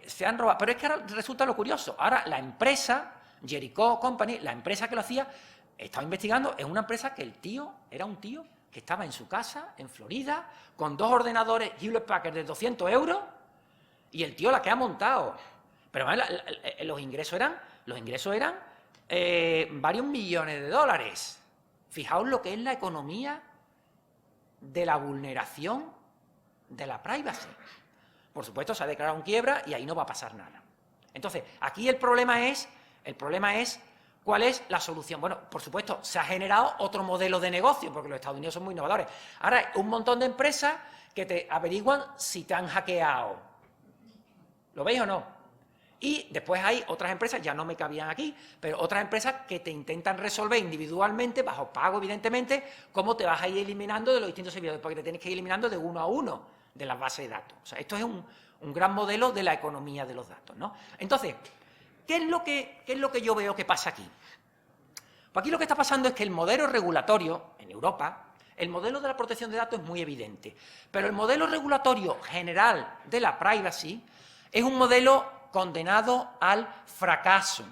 se han robado. Pero es que ahora resulta lo curioso. Ahora, la empresa, Jericho Company, la empresa que lo hacía, estaba investigando, es una empresa que era un tío que estaba en su casa, en Florida, con 2 ordenadores Hewlett Packard de 200 euros, y el tío la que ha montado. Pero los ingresos eran varios millones de dólares. Fijaos lo que es la economía de la vulneración de la privacy. Por supuesto, se ha declarado en quiebra y ahí no va a pasar nada. Entonces, aquí el problema es ¿cuál es la solución? Bueno, por supuesto, se ha generado otro modelo de negocio, porque los Estados Unidos son muy innovadores. Ahora hay un montón de empresas que te averiguan si te han hackeado. ¿Lo veis o no? Y después hay otras empresas, ya no me cabían aquí, pero otras empresas que te intentan resolver individualmente, bajo pago, evidentemente, cómo te vas a ir eliminando de los distintos servidores, porque te tienes que ir eliminando de uno a uno de las bases de datos. O sea, esto es un gran modelo de la economía de los datos, ¿no? Entonces, ¿qué es lo que yo veo que pasa aquí? Pues aquí lo que está pasando es que el modelo regulatorio en Europa, el modelo de la protección de datos es muy evidente, pero el modelo regulatorio general de la privacy es un modelo condenado al fracaso,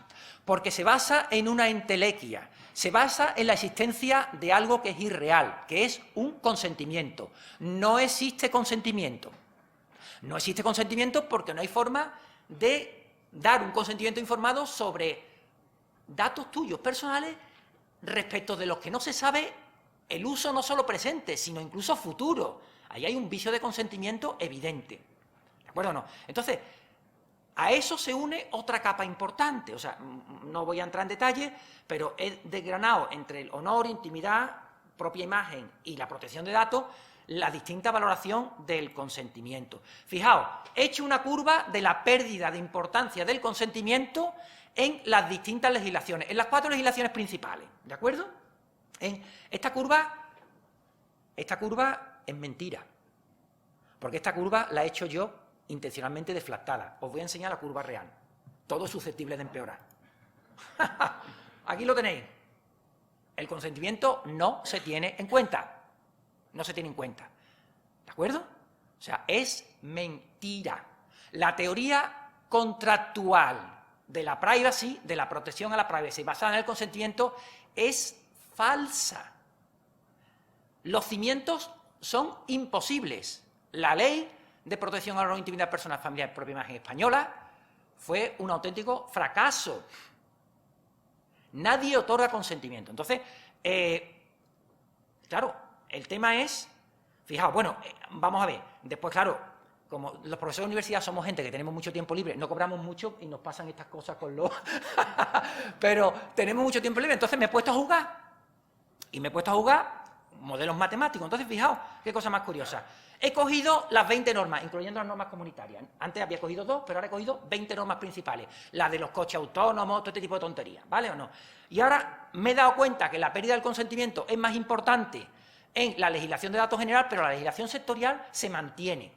porque se basa en una entelequia, se basa en la existencia de algo que es irreal, que es un consentimiento. No existe consentimiento. No existe consentimiento porque no hay forma de dar un consentimiento informado sobre datos tuyos personales respecto de los que no se sabe el uso no solo presente, sino incluso futuro. Ahí hay un vicio de consentimiento evidente. ¿De acuerdo o no? Entonces, a eso se une otra capa importante, o sea, no voy a entrar en detalle, pero he desgranado entre el honor, intimidad, propia imagen y la protección de datos, la distinta valoración del consentimiento. Fijaos, he hecho una curva de la pérdida de importancia del consentimiento en las distintas legislaciones, en las 4 legislaciones principales, ¿de acuerdo? Esta curva es mentira, porque esta curva la he hecho yo intencionalmente deflactada. Os voy a enseñar la curva real. Todo es susceptible de empeorar. Aquí lo tenéis. El consentimiento no se tiene en cuenta. No se tiene en cuenta. ¿De acuerdo? O sea, es mentira. La teoría contractual de la privacy, de la protección a la privacy basada en el consentimiento, es falsa. Los cimientos son imposibles. La ley de protección a la intimidad personal, familiar, propia imagen española fue un auténtico fracaso. Nadie otorga consentimiento. Entonces, claro, el tema es, fijaos, bueno, vamos a ver, después, claro, como los profesores de universidad somos gente que tenemos mucho tiempo libre, no cobramos mucho y nos pasan estas cosas con los... pero tenemos mucho tiempo libre, entonces me he puesto a jugar. Y me he puesto a jugar modelos matemáticos. Entonces, fijaos, qué cosa más curiosa. He cogido las 20 normas, incluyendo las normas comunitarias. Antes había cogido 2, pero ahora he cogido 20 normas principales. Las de los coches autónomos, todo este tipo de tonterías, ¿vale o no? Y ahora me he dado cuenta que la pérdida del consentimiento es más importante en la legislación de datos general, pero la legislación sectorial se mantiene.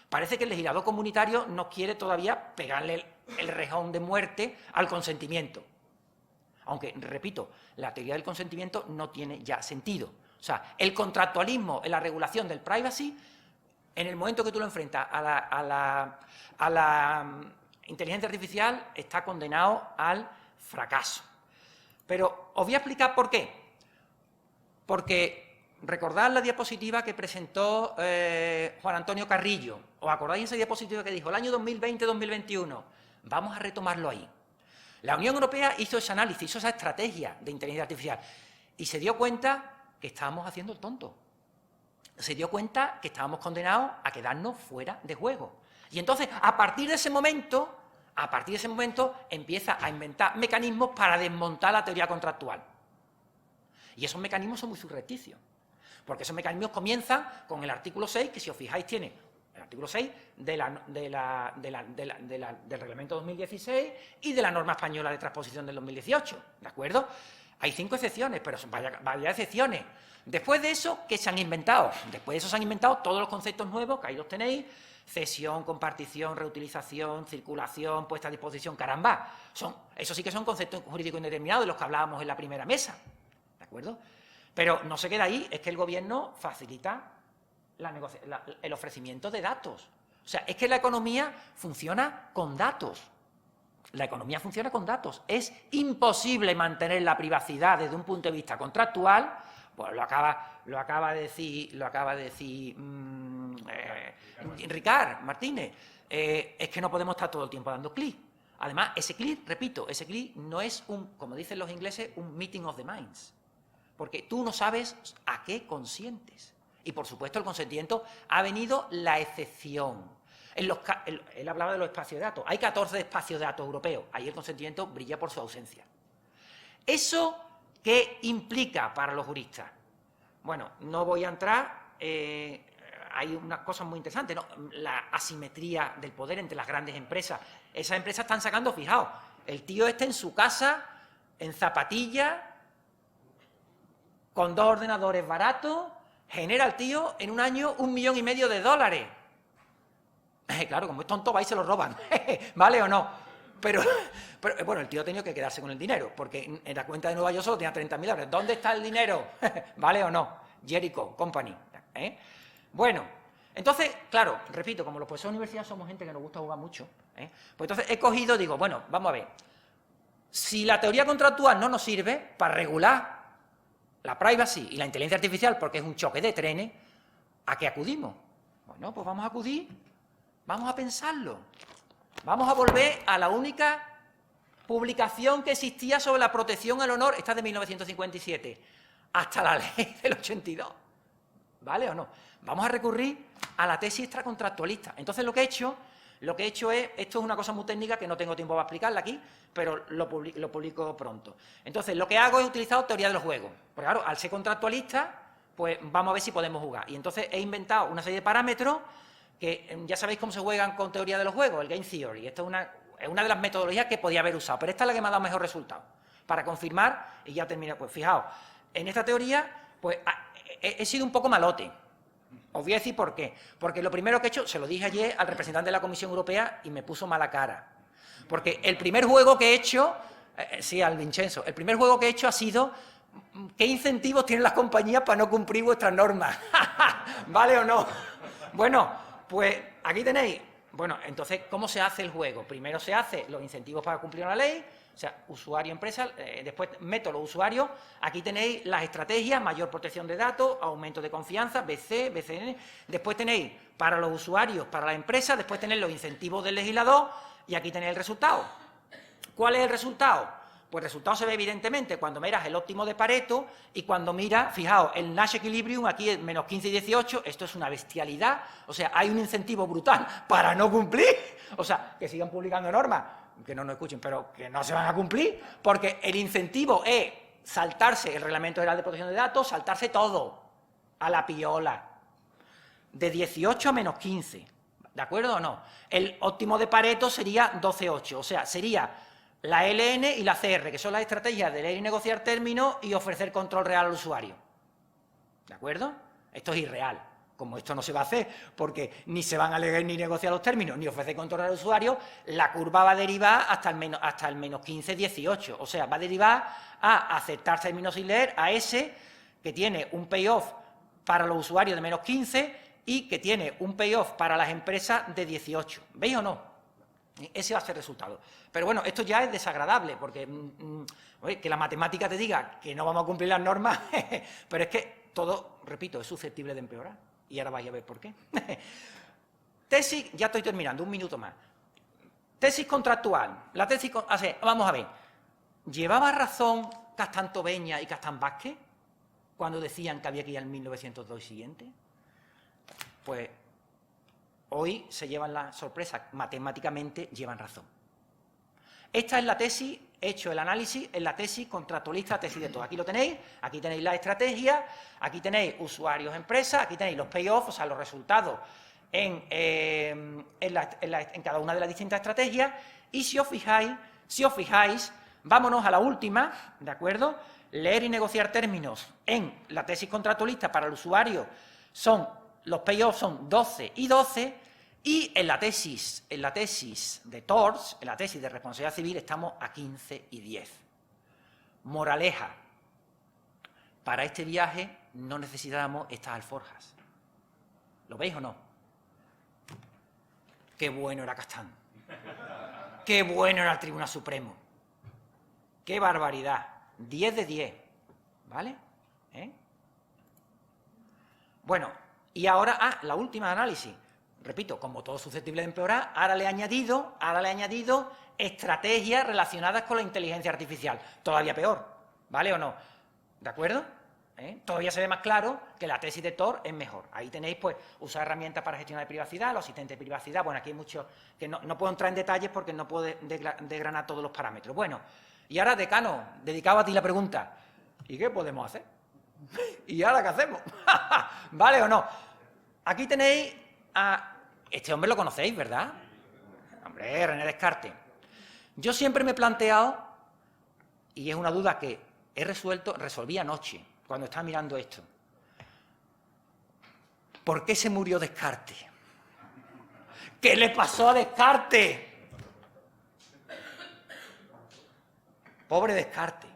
Parece que el legislador comunitario no quiere todavía pegarle el rejón de muerte al consentimiento. Aunque, repito, la teoría del consentimiento no tiene ya sentido. O sea, el contractualismo en la regulación del privacy, en el momento que tú lo enfrentas a la inteligencia artificial, está condenado al fracaso. Pero os voy a explicar por qué. Porque recordad la diapositiva que presentó Juan Antonio Carrillo. ¿Os acordáis de esa diapositiva que dijo el año 2020-2021? Vamos a retomarlo ahí. La Unión Europea hizo ese análisis, hizo esa estrategia de inteligencia artificial y se dio cuenta que estábamos haciendo el tonto. Se dio cuenta que estábamos condenados a quedarnos fuera de juego. Y entonces, a partir de ese momento, empieza a inventar mecanismos para desmontar la teoría contractual. Y esos mecanismos son muy subrepticios, porque esos mecanismos comienzan con el artículo 6, que si os fijáis tiene el artículo 6 del Reglamento 2016 y de la norma española de transposición del 2018, ¿de acuerdo? Hay 5 excepciones, pero son varias excepciones. Después de eso, ¿qué se han inventado? Después de eso se han inventado todos los conceptos nuevos, que ahí los tenéis: cesión, compartición, reutilización, circulación, puesta a disposición, caramba. Eso sí que son conceptos jurídicos indeterminados de los que hablábamos en la primera mesa, ¿de acuerdo? Pero no se queda ahí, es que el Gobierno facilita el ofrecimiento de datos. O sea, es que la economía funciona con datos. La economía funciona con datos. Es imposible mantener la privacidad desde un punto de vista contractual. Pues lo acaba de decir Ricard Martínez. Es que no podemos estar todo el tiempo dando clic. Además, ese clic, repito, ese clic no es como dicen los ingleses, un meeting of the minds. Porque tú no sabes a qué consientes. Y, por supuesto, el consentimiento ha venido la excepción. Él hablaba de los espacios de datos. Hay 14 espacios de datos europeos. Ahí el consentimiento brilla por su ausencia. ¿Eso qué implica para los juristas? Bueno, no voy a entrar. Hay unas cosas muy interesantes, ¿no? La asimetría del poder entre las grandes empresas. Esas empresas están sacando, fijaos, el tío este en su casa, en zapatillas, con 2 ordenadores baratos, genera el tío en un año $1,5 millones. Claro, como es tonto, va y se lo roban, ¿vale o no? Pero bueno, el tío ha tenido que quedarse con el dinero, porque en la cuenta de Nueva York solo tenía $30.000. ¿Dónde está el dinero? ¿Vale o no? Jericho Company. Bueno, entonces, claro, repito, como los profesores de universidad somos gente que nos gusta jugar mucho, pues entonces he cogido, digo, bueno, vamos a ver, si la teoría contractual no nos sirve para regular la privacy y la inteligencia artificial, porque es un choque de trenes, ¿a qué acudimos? Bueno, pues vamos a acudir. Vamos a pensarlo. Vamos a volver a la única publicación que existía sobre la protección al honor, esta es de 1957, hasta la ley del 82. ¿Vale o no? Vamos a recurrir a la tesis extracontractualista. Entonces lo que he hecho es, esto es una cosa muy técnica que no tengo tiempo para explicarla aquí, pero lo publico pronto. Entonces lo que hago es utilizar teoría de los juegos. Porque claro, al ser contractualista, pues vamos a ver si podemos jugar. Y entonces he inventado una serie de parámetros que ya sabéis cómo se juegan con teoría de los juegos, el Game Theory. Esta es una de las metodologías que podía haber usado, pero esta es la que me ha dado mejor resultado. Para confirmar, y ya termino, pues fijaos, en esta teoría, pues he sido un poco malote. Os voy a decir por qué. Porque lo primero que he hecho, se lo dije ayer al representante de la Comisión Europea y me puso mala cara. Porque el primer juego que he hecho, sí, al Vincenzo, el primer juego que he hecho ha sido ¿qué incentivos tienen las compañías para no cumplir vuestras normas? ¿Vale o no? Bueno, pues aquí tenéis, bueno, entonces, ¿cómo se hace el juego? Primero se hace los incentivos para cumplir una ley, o sea, usuario, empresa, después meto los usuarios, aquí tenéis las estrategias, mayor protección de datos, aumento de confianza, BC, BCN, después tenéis para los usuarios, para la empresa, después tenéis los incentivos del legislador y aquí tenéis el resultado. ¿Cuál es el resultado? Pues el resultado se ve evidentemente cuando miras el óptimo de Pareto y cuando miras, fijaos, el Nash Equilibrium, aquí es menos 15 y 18, esto es una bestialidad, o sea, hay un incentivo brutal para no cumplir, o sea, que sigan publicando normas, que no nos escuchen, pero que no se van a cumplir, porque el incentivo es saltarse el Reglamento General de Protección de Datos, saltarse todo, a la piola, de 18 a menos 15, ¿de acuerdo o no? El óptimo de Pareto sería 12,8, o sea, sería la LN y la CR, que son las estrategias de leer y negociar términos y ofrecer control real al usuario. ¿De acuerdo? Esto es irreal. Como esto no se va a hacer, porque ni se van a leer ni negociar los términos, ni ofrecer control al usuario, la curva va a derivar hasta el menos 15, 18. O sea, va a derivar a aceptar términos sin leer, a ese que tiene un payoff para los usuarios de menos 15 y que tiene un payoff para las empresas de 18. ¿Veis o no? Ese va a ser el resultado. Pero bueno, esto ya es desagradable, porque oye, que la matemática te diga que no vamos a cumplir las normas, pero es que todo, repito, es susceptible de empeorar. Y ahora vais a ver por qué. Tesis, ya estoy terminando, un minuto más. Tesis contractual. La tesis, vamos a ver. ¿Llevaba razón Castantoveña y Castán Vázquez cuando decían que había que ir al 1902 y siguiente? Pues hoy se llevan la sorpresa, matemáticamente llevan razón. Esta es la tesis, hecho el análisis en la tesis contractualista, tesis de todo. Aquí lo tenéis, aquí tenéis la estrategia, aquí tenéis usuarios, empresas, aquí tenéis los payoffs, o sea, los resultados en cada una de las distintas estrategias. Y si os fijáis, vámonos a la última, ¿de acuerdo? Leer y negociar términos en la tesis contractualista para el usuario los payoffs son 12 y 12, y en la tesis de TORS, en la tesis de responsabilidad civil, estamos a 15 y 10. Moraleja, para este viaje no necesitábamos estas alforjas. ¿Lo veis o no? Qué bueno era Castán. Qué bueno era el Tribunal Supremo. Qué barbaridad. 10 de 10. ¿Vale? Bueno, y ahora, la última análisis. Repito, como todo susceptible de empeorar, ahora le he añadido estrategias relacionadas con la inteligencia artificial. Todavía peor, ¿vale o no? ¿De acuerdo? Todavía se ve más claro que la tesis de TOR es mejor. Ahí tenéis, pues, usar herramientas para gestionar privacidad, los asistentes de privacidad. Bueno, aquí hay muchos que no puedo entrar en detalles porque no puedo desgranar todos los parámetros. Bueno, y ahora, decano, dedicado a ti la pregunta, ¿y qué podemos hacer? ¿Y ahora qué hacemos? ¿Vale o no? Aquí tenéis a... Este hombre lo conocéis, ¿verdad? Hombre, René Descartes. Yo siempre me he planteado, y es una duda que resolví anoche, cuando estaba mirando esto. ¿Por qué se murió Descartes? ¿Qué le pasó a Descartes? Pobre Descartes.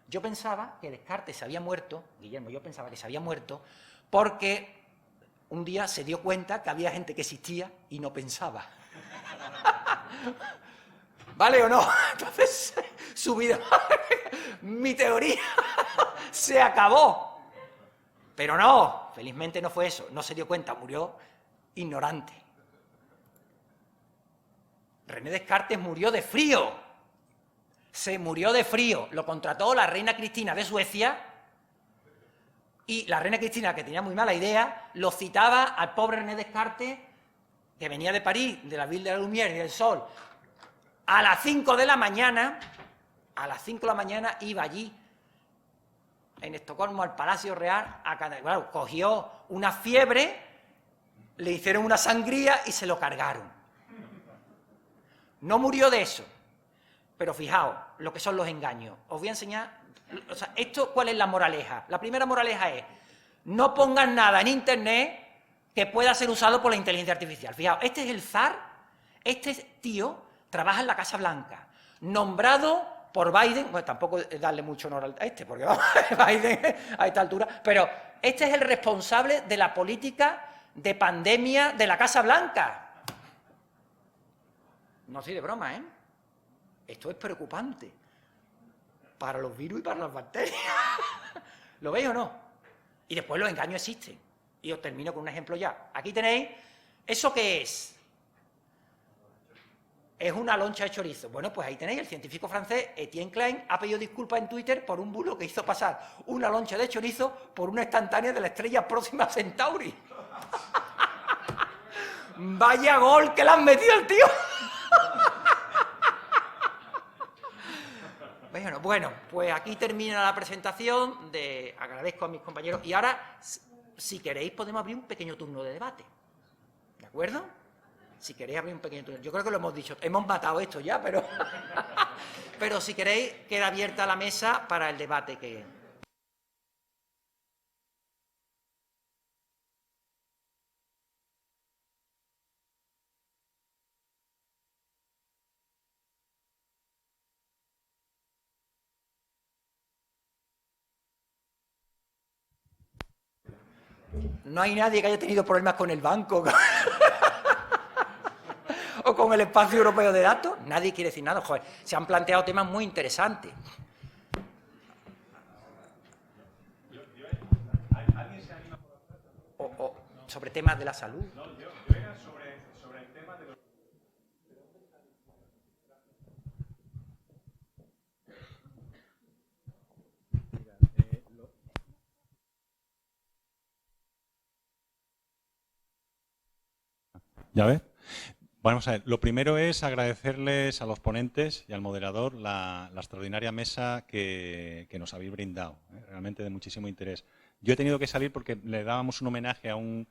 Yo pensaba que Descartes se había muerto, Guillermo, yo pensaba que se había muerto porque un día se dio cuenta que había gente que existía y no pensaba. ¿Vale o no? Entonces, su vida, mi teoría, se acabó. Pero no, felizmente no fue eso, no se dio cuenta, murió ignorante. René Descartes murió de frío. Se murió de frío, lo contrató la reina Cristina de Suecia y la reina Cristina, que tenía muy mala idea, lo citaba al pobre René Descartes, que venía de París, de la Ville de la Lumière y del Sol, a las 5 de la mañana, iba allí, en Estocolmo, al Palacio Real, bueno, cogió una fiebre, le hicieron una sangría y se lo cargaron. No murió de eso. Pero fijaos lo que son los engaños. Os voy a enseñar, o sea, ¿cuál es la moraleja? La primera moraleja es, no pongan nada en Internet que pueda ser usado por la inteligencia artificial. Fijaos, este es el zar, este tío trabaja en la Casa Blanca, nombrado por Biden, bueno, tampoco darle mucho honor a este, porque vamos, Biden a esta altura, pero este es el responsable de la política de pandemia de la Casa Blanca. No estoy de broma, ¿eh? Esto es preocupante para los virus y para las bacterias. ¿Lo veis o no? Y después los engaños existen. Y os termino con un ejemplo ya. Aquí tenéis, ¿eso qué es? es una loncha de chorizo. Bueno, pues ahí tenéis, el científico francés Etienne Klein ha pedido disculpas en Twitter por un bulo que hizo pasar una loncha de chorizo por una instantánea de la estrella Próxima Centauri. Vaya gol que le han metido al tío. Bueno, pues aquí termina la presentación. Agradezco a mis compañeros. Y ahora, si queréis, podemos abrir un pequeño turno de debate. ¿De acuerdo? Si queréis abrir un pequeño turno. Yo creo que lo hemos dicho. Hemos matado esto ya, pero... pero si queréis, queda abierta la mesa para el debate que... No hay nadie que haya tenido problemas con el banco o con el espacio europeo de datos. Nadie quiere decir nada. Joder, se han planteado temas muy interesantes. O sobre temas de la salud. Yo era sobre el tema de los... ¿Ya ves? Vamos a ver, lo primero es agradecerles a los ponentes y al moderador la extraordinaria mesa que nos habéis brindado, realmente de muchísimo interés. Yo he tenido que salir porque le dábamos un homenaje a un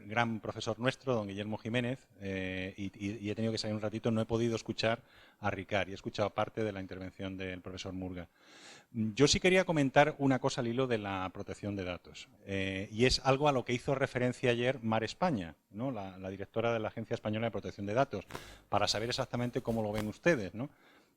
gran profesor nuestro, don Guillermo Jiménez, y he tenido que salir un ratito, no he podido escuchar a Ricard y he escuchado parte de la intervención del profesor Murga. Yo sí quería comentar una cosa al hilo de la protección de datos, y es algo a lo que hizo referencia ayer Mar España, ¿no? la directora de la Agencia Española de Protección de Datos, para saber exactamente cómo lo ven ustedes, ¿no?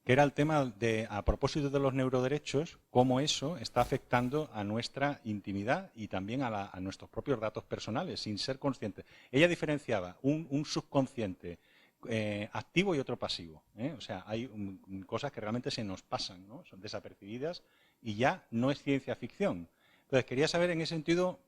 Que era el tema de, a propósito de los neuroderechos, cómo eso está afectando a nuestra intimidad y también a nuestros propios datos personales, sin ser conscientes. Ella diferenciaba un subconsciente activo y otro pasivo, ¿eh? O sea, hay cosas que realmente se nos pasan, ¿no? Son desapercibidas y ya no es ciencia ficción. Entonces, quería saber en ese sentido,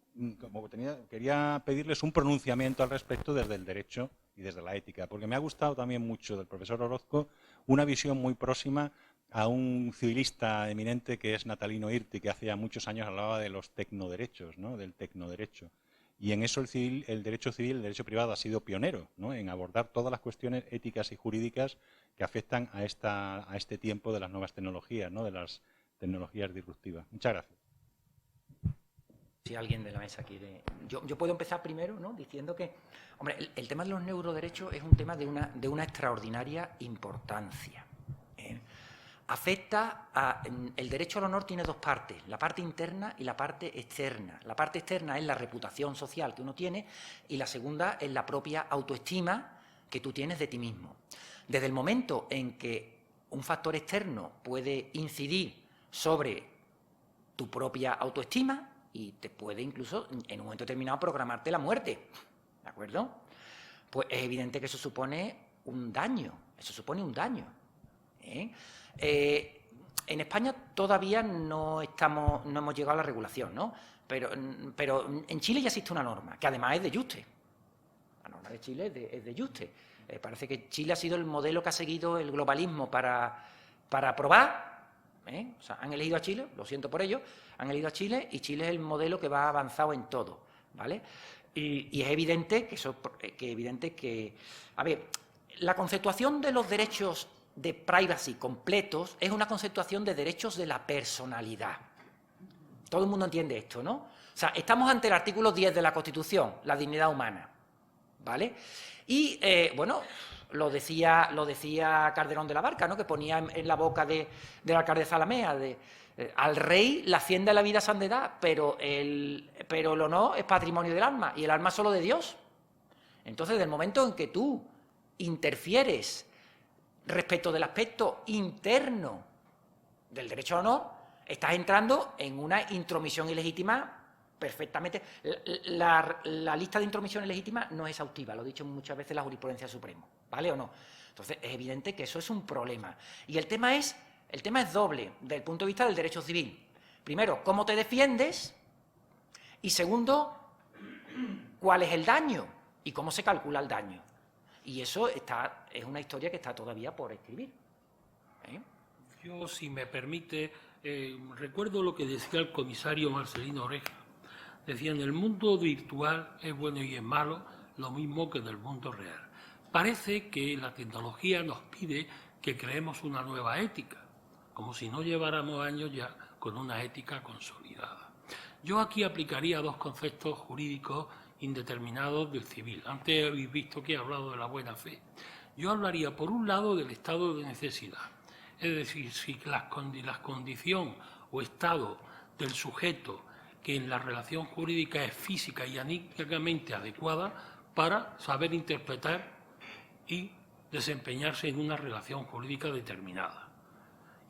quería pedirles un pronunciamiento al respecto desde el derecho y desde la ética, porque me ha gustado también mucho del profesor Orozco una visión muy próxima a un civilista eminente que es Natalino Hirti, que hace ya muchos años hablaba de los tecnoderechos, ¿no? Del tecnoderecho. Y en eso el derecho civil, el derecho privado ha sido pionero, ¿no? En abordar todas las cuestiones éticas y jurídicas que afectan a este tiempo de las nuevas tecnologías, ¿no? De las tecnologías disruptivas. Muchas gracias. Si alguien de la mesa quiere... Yo puedo empezar primero, ¿no? Diciendo que, hombre, el tema de los neuroderechos es un tema de una extraordinaria importancia. Afecta a... El derecho al honor tiene dos partes, la parte interna y la parte externa. La parte externa es la reputación social que uno tiene y la segunda es la propia autoestima que tú tienes de ti mismo. Desde el momento en que un factor externo puede incidir sobre tu propia autoestima y te puede incluso, en un momento determinado, programarte la muerte, ¿de acuerdo? Pues es evidente que eso supone un daño, en España todavía no hemos llegado a la regulación, ¿no? Pero en Chile ya existe una norma, que además es de Juste. La norma de Chile es de Juste. Parece que Chile ha sido el modelo que ha seguido el globalismo para aprobar. O sea, han elegido a Chile, lo siento por ello, han elegido a Chile y Chile es el modelo que va avanzado en todo, ¿vale? Y es evidente que a ver, la conceptuación de los derechos de privacy completos es una conceptuación de derechos de la personalidad. Todo el mundo entiende esto, ¿no? O sea, estamos ante el artículo 10 de la Constitución, la dignidad humana, ¿vale? Y, bueno, lo decía Calderón de la Barca, ¿no? Que ponía en la boca del alcalde Zalamea, al rey la hacienda y la vida se han de dar, pero el honor es patrimonio del alma, y el alma es solo de Dios. Entonces, del momento en que tú interfieres respecto del aspecto interno del derecho al honor, estás entrando en una intromisión ilegítima perfectamente. La lista de intromisiones legítimas no es exhaustiva, lo ha dicho muchas veces la jurisprudencia suprema, ¿vale o no? Entonces, es evidente que eso es un problema. Y el tema es doble, desde el punto de vista del derecho civil. Primero, ¿cómo te defiendes? Y segundo, ¿cuál es el daño? Y cómo se calcula el daño. Y eso es una historia que está todavía por escribir. Yo, si me permite, recuerdo lo que decía el comisario Marcelino Oreja. Decía, en el mundo virtual es bueno y es malo, lo mismo que en el mundo real. Parece que la tecnología nos pide que creemos una nueva ética, como si no lleváramos años ya con una ética consolidada. Yo aquí aplicaría dos conceptos jurídicos indeterminados del civil. Antes habéis visto que he hablado de la buena fe. Yo hablaría, por un lado, del estado de necesidad. Es decir, si la condición o estado del sujeto que en la relación jurídica es física y anímicamente adecuada para saber interpretar y desempeñarse en una relación jurídica determinada.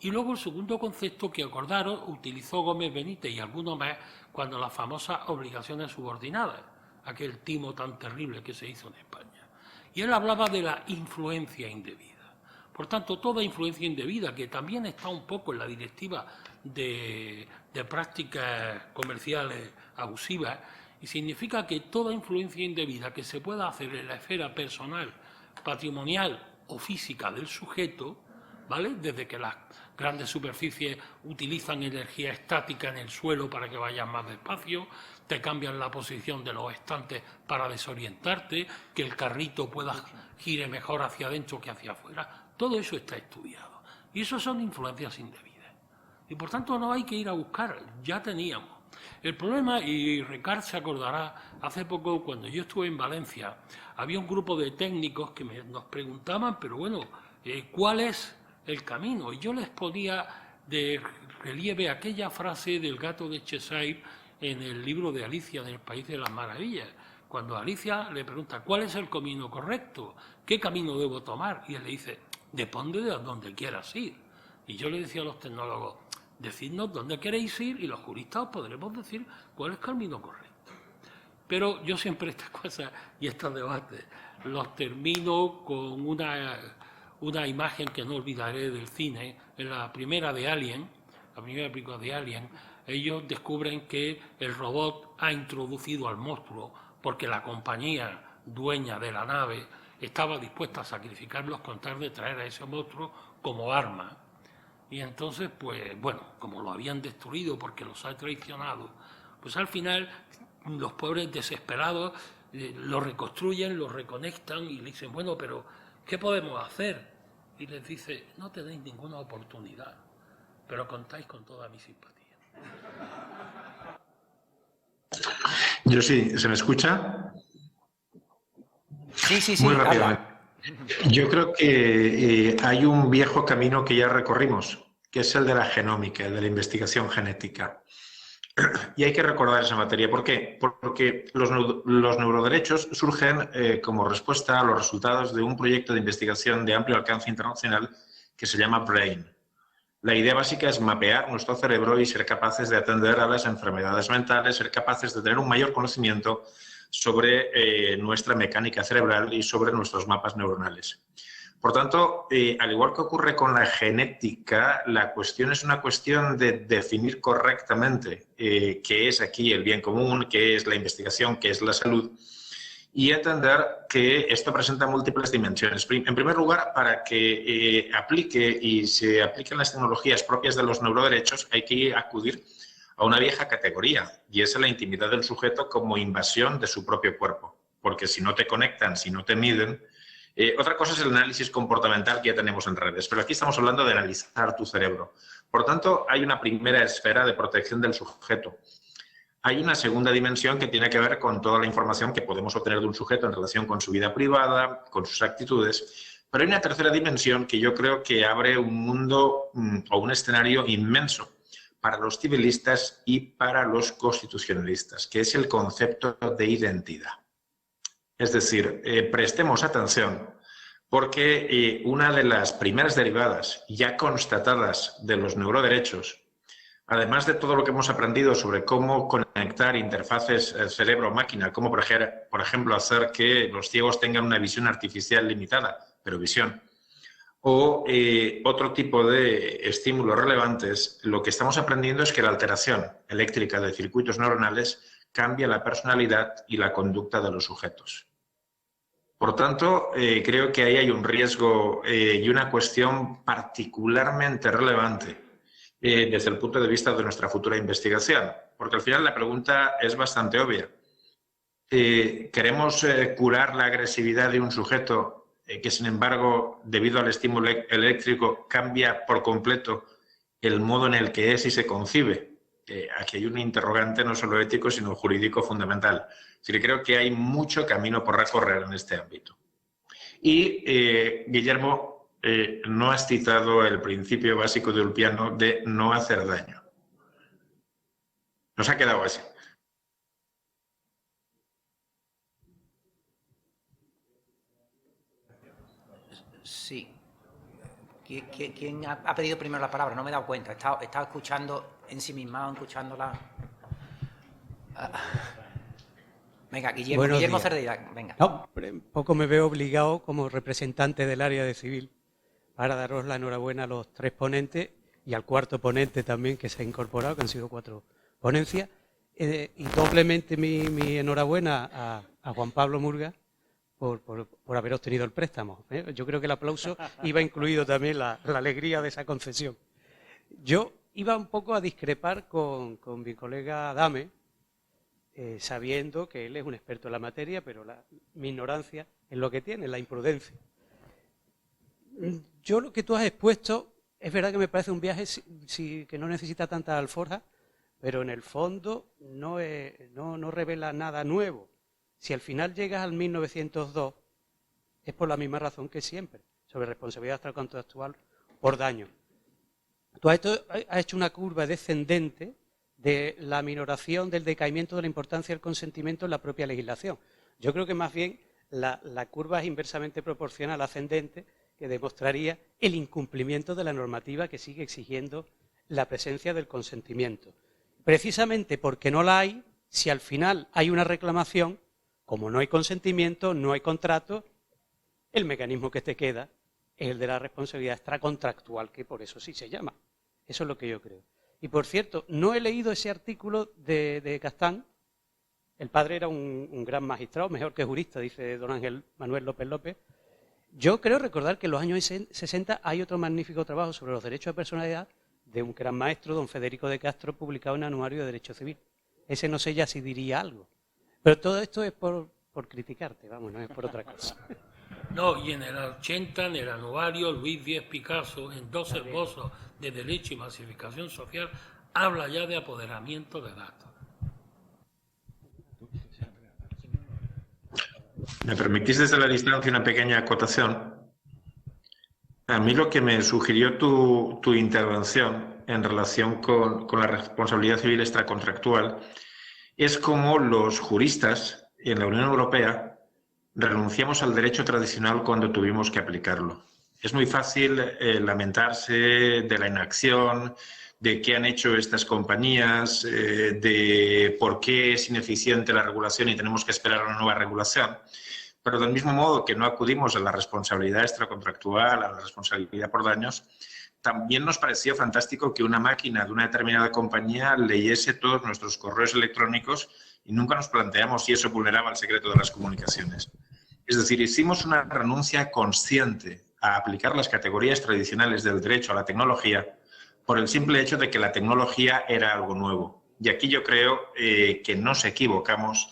Y luego el segundo concepto que acordaron utilizó Gómez Benítez y algunos más cuando las famosas obligaciones subordinadas, aquel timo tan terrible que se hizo en España. Y él hablaba de la influencia indebida. Por tanto, toda influencia indebida, que también está un poco en la directiva de prácticas comerciales abusivas, y significa que toda influencia indebida que se pueda hacer en la esfera personal, patrimonial o física del sujeto, ¿vale? Desde que las grandes superficies utilizan energía estática en el suelo para que vayan más despacio, te cambian la posición de los estantes para desorientarte, que el carrito gire mejor hacia adentro que hacia afuera. Todo eso está estudiado. Y eso son influencias indebidas. Y por tanto no hay que ir a buscar, ya teníamos. El problema, y Ricard se acordará, hace poco cuando yo estuve en Valencia, había un grupo de técnicos que nos preguntaban, pero bueno, ¿cuál es el camino? Y yo les ponía de relieve aquella frase del gato de Cheshire en el libro de Alicia del País de las Maravillas. Cuando Alicia le pregunta, ¿cuál es el camino correcto? ¿Qué camino debo tomar? Y él le dice, depende de dónde quieras ir. Y yo le decía a los tecnólogos, decidnos dónde queréis ir y los juristas os podremos decir cuál es el camino correcto. Pero yo siempre estas cosas y estos debates los termino con una imagen que no olvidaré del cine. En la primera de Alien, la primera película de Alien, ellos descubren que el robot ha introducido al monstruo porque la compañía dueña de la nave estaba dispuesta a sacrificarlos con tal de traer a ese monstruo como arma. Y entonces, pues bueno, como lo habían destruido porque los ha traicionado, pues al final los pobres desesperados lo reconstruyen, lo reconectan y le dicen, bueno, pero ¿qué podemos hacer? Y les dice, no tenéis ninguna oportunidad, pero contáis con toda mi simpatía. Yo sí, ¿se me escucha? Sí, muy rápidamente. Yo creo que hay un viejo camino que ya recorrimos, que es el de la genómica, el de la investigación genética. Y hay que recordar esa materia. ¿Por qué? Porque los neuroderechos surgen como respuesta a los resultados de un proyecto de investigación de amplio alcance internacional que se llama BRAIN. La idea básica es mapear nuestro cerebro y ser capaces de atender a las enfermedades mentales, ser capaces de tener un mayor conocimiento sobre nuestra mecánica cerebral y sobre nuestros mapas neuronales. Por tanto, al igual que ocurre con la genética, la cuestión es una cuestión de definir correctamente qué es aquí el bien común, qué es la investigación, qué es la salud, y entender que esto presenta múltiples dimensiones. En primer lugar, para que aplique y se apliquen las tecnologías propias de los neuroderechos, hay que acudir a una vieja categoría, y es la intimidad del sujeto como invasión de su propio cuerpo. Porque si no te conectan, si no te miden... otra cosa es el análisis comportamental que ya tenemos en redes, pero aquí estamos hablando de analizar tu cerebro. Por tanto, hay una primera esfera de protección del sujeto. Hay una segunda dimensión que tiene que ver con toda la información que podemos obtener de un sujeto en relación con su vida privada, con sus actitudes. Pero hay una tercera dimensión que yo creo que abre un mundo o un escenario inmenso para los civilistas y para los constitucionalistas, que es el concepto de identidad. Es decir, prestemos atención porque una de las primeras derivadas ya constatadas de los neuroderechos, además de todo lo que hemos aprendido sobre cómo conectar interfaces cerebro-máquina, cómo, por ejemplo, hacer que los ciegos tengan una visión artificial limitada, pero visión, o otro tipo de estímulos relevantes, lo que estamos aprendiendo es que la alteración eléctrica de circuitos neuronales cambia la personalidad y la conducta de los sujetos. Por tanto, creo que ahí hay un riesgo y una cuestión particularmente relevante desde el punto de vista de nuestra futura investigación, porque al final la pregunta es bastante obvia. ¿Queremos curar la agresividad de un sujeto que, sin embargo, debido al estímulo eléctrico, cambia por completo el modo en el que es y se concibe? Aquí hay un interrogante no solo ético, sino jurídico fundamental. Es decir, creo que hay mucho camino por recorrer en este ámbito. Y, Guillermo, no has citado el principio básico de Ulpiano de no hacer daño. Nos ha quedado así. Sí. ¿Quién ha pedido primero la palabra? No me he dado cuenta. He estado escuchando ensimismado, escuchándola. Venga, Guillermo Cerdeira, venga. No, un poco me veo obligado como representante del área de civil para daros la enhorabuena a los 3 ponentes y al 4º ponente también que se ha incorporado, que han sido 4 ponencias. Y doblemente mi enhorabuena a Juan Pablo Murga por haber obtenido el préstamo. Yo creo que el aplauso iba incluido también la alegría de esa concesión. Yo iba un poco a discrepar con mi colega Adame, sabiendo que él es un experto en la materia, pero mi ignorancia es lo que tiene, la imprudencia. Yo lo que tú has expuesto, es verdad que me parece un viaje que no necesita tanta alforja, pero en el fondo no revela nada nuevo. Si al final llegas al 1902, es por la misma razón que siempre, sobre responsabilidad extracontractual por daño. Tú has hecho una curva descendente de la minoración del decaimiento de la importancia del consentimiento en la propia legislación. Yo creo que más bien la curva es inversamente proporcional ascendente, que demostraría el incumplimiento de la normativa que sigue exigiendo la presencia del consentimiento. Precisamente porque no la hay, si al final hay una reclamación, como no hay consentimiento, no hay contrato, el mecanismo que te queda es el de la responsabilidad extracontractual, que por eso sí se llama. Eso es lo que yo creo. Y por cierto, no he leído ese artículo de Castán. El padre era un gran magistrado, mejor que jurista, dice don Ángel Manuel López López. Yo creo recordar que en los años 60 hay otro magnífico trabajo sobre los derechos de personalidad de un gran maestro, don Federico de Castro, publicado en Anuario de Derecho Civil. Ese no sé ya si diría algo. Pero todo esto es por criticarte, vamos, no es por otra cosa. No, y en el 80, en el anuario, Luis Díez Picasso, en 2 esbozos de Derecho y Masificación Social, habla ya de apoderamiento de datos. ¿Me permitís desde la distancia una pequeña acotación? A mí lo que me sugirió tu intervención en relación con la responsabilidad civil extracontractual es cómo los juristas en la Unión Europea renunciamos al derecho tradicional cuando tuvimos que aplicarlo. Es muy fácil lamentarse de la inacción, de qué han hecho estas compañías, de por qué es ineficiente la regulación y tenemos que esperar una nueva regulación. Pero del mismo modo que no acudimos a la responsabilidad extracontractual, a la responsabilidad por daños, también nos pareció fantástico que una máquina de una determinada compañía leyese todos nuestros correos electrónicos y nunca nos planteamos si eso vulneraba el secreto de las comunicaciones. Es decir, hicimos una renuncia consciente a aplicar las categorías tradicionales del derecho a la tecnología por el simple hecho de que la tecnología era algo nuevo. Y aquí yo creo que nos equivocamos.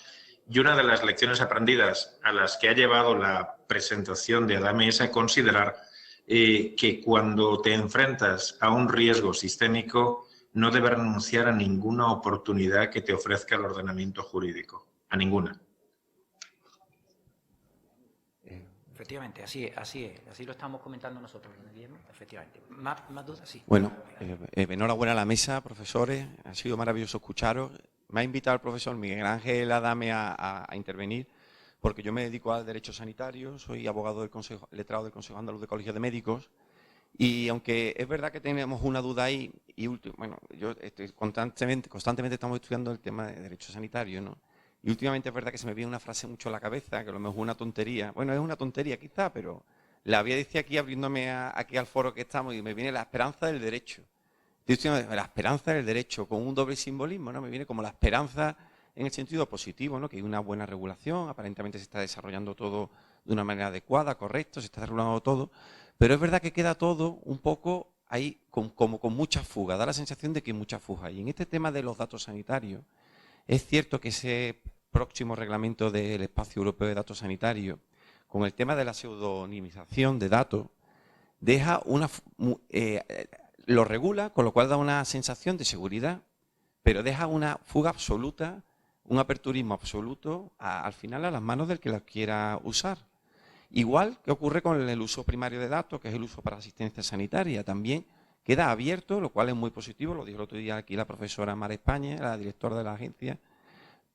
Y una de las lecciones aprendidas a las que ha llevado la presentación de Adame es a considerar que cuando te enfrentas a un riesgo sistémico no debes renunciar a ninguna oportunidad que te ofrezca el ordenamiento jurídico, a ninguna. Efectivamente, así es, así lo estamos comentando nosotros, Guillermo, efectivamente. ¿Más dudas? Sí. Bueno, enhorabuena a la mesa, profesores, ha sido maravilloso escucharos. Me ha invitado el profesor Miguel Ángel Adame a intervenir, porque yo me dedico al derecho sanitario, soy abogado del Consejo, letrado del Consejo Andaluz de Colegios de Médicos, y aunque es verdad que tenemos una duda ahí, y bueno, yo constantemente estamos estudiando el tema de derecho sanitario, ¿no? Y últimamente es verdad que se me viene una frase mucho a la cabeza, que a lo mejor es una tontería. Bueno, es una tontería quizá, pero la voy a decir aquí abriéndome aquí al foro que estamos y me viene la esperanza del derecho. Estoy diciendo la esperanza del derecho con un doble simbolismo, ¿no? Me viene como la esperanza en el sentido positivo, ¿no? Que hay una buena regulación, aparentemente se está desarrollando todo de una manera adecuada, correcta, se está regulando todo, pero es verdad que queda todo un poco ahí como con mucha fuga, da la sensación de que hay mucha fuga. Y en este tema de los datos sanitarios, es cierto que ese próximo reglamento del Espacio Europeo de Datos Sanitarios, con el tema de la pseudonimización de datos, deja lo regula, con lo cual da una sensación de seguridad, pero deja una fuga absoluta, un aperturismo absoluto al final a las manos del que la quiera usar. Igual que ocurre con el uso primario de datos, que es el uso para asistencia sanitaria, también queda abierto, lo cual es muy positivo, lo dijo el otro día aquí la profesora Mara España, la directora de la agencia,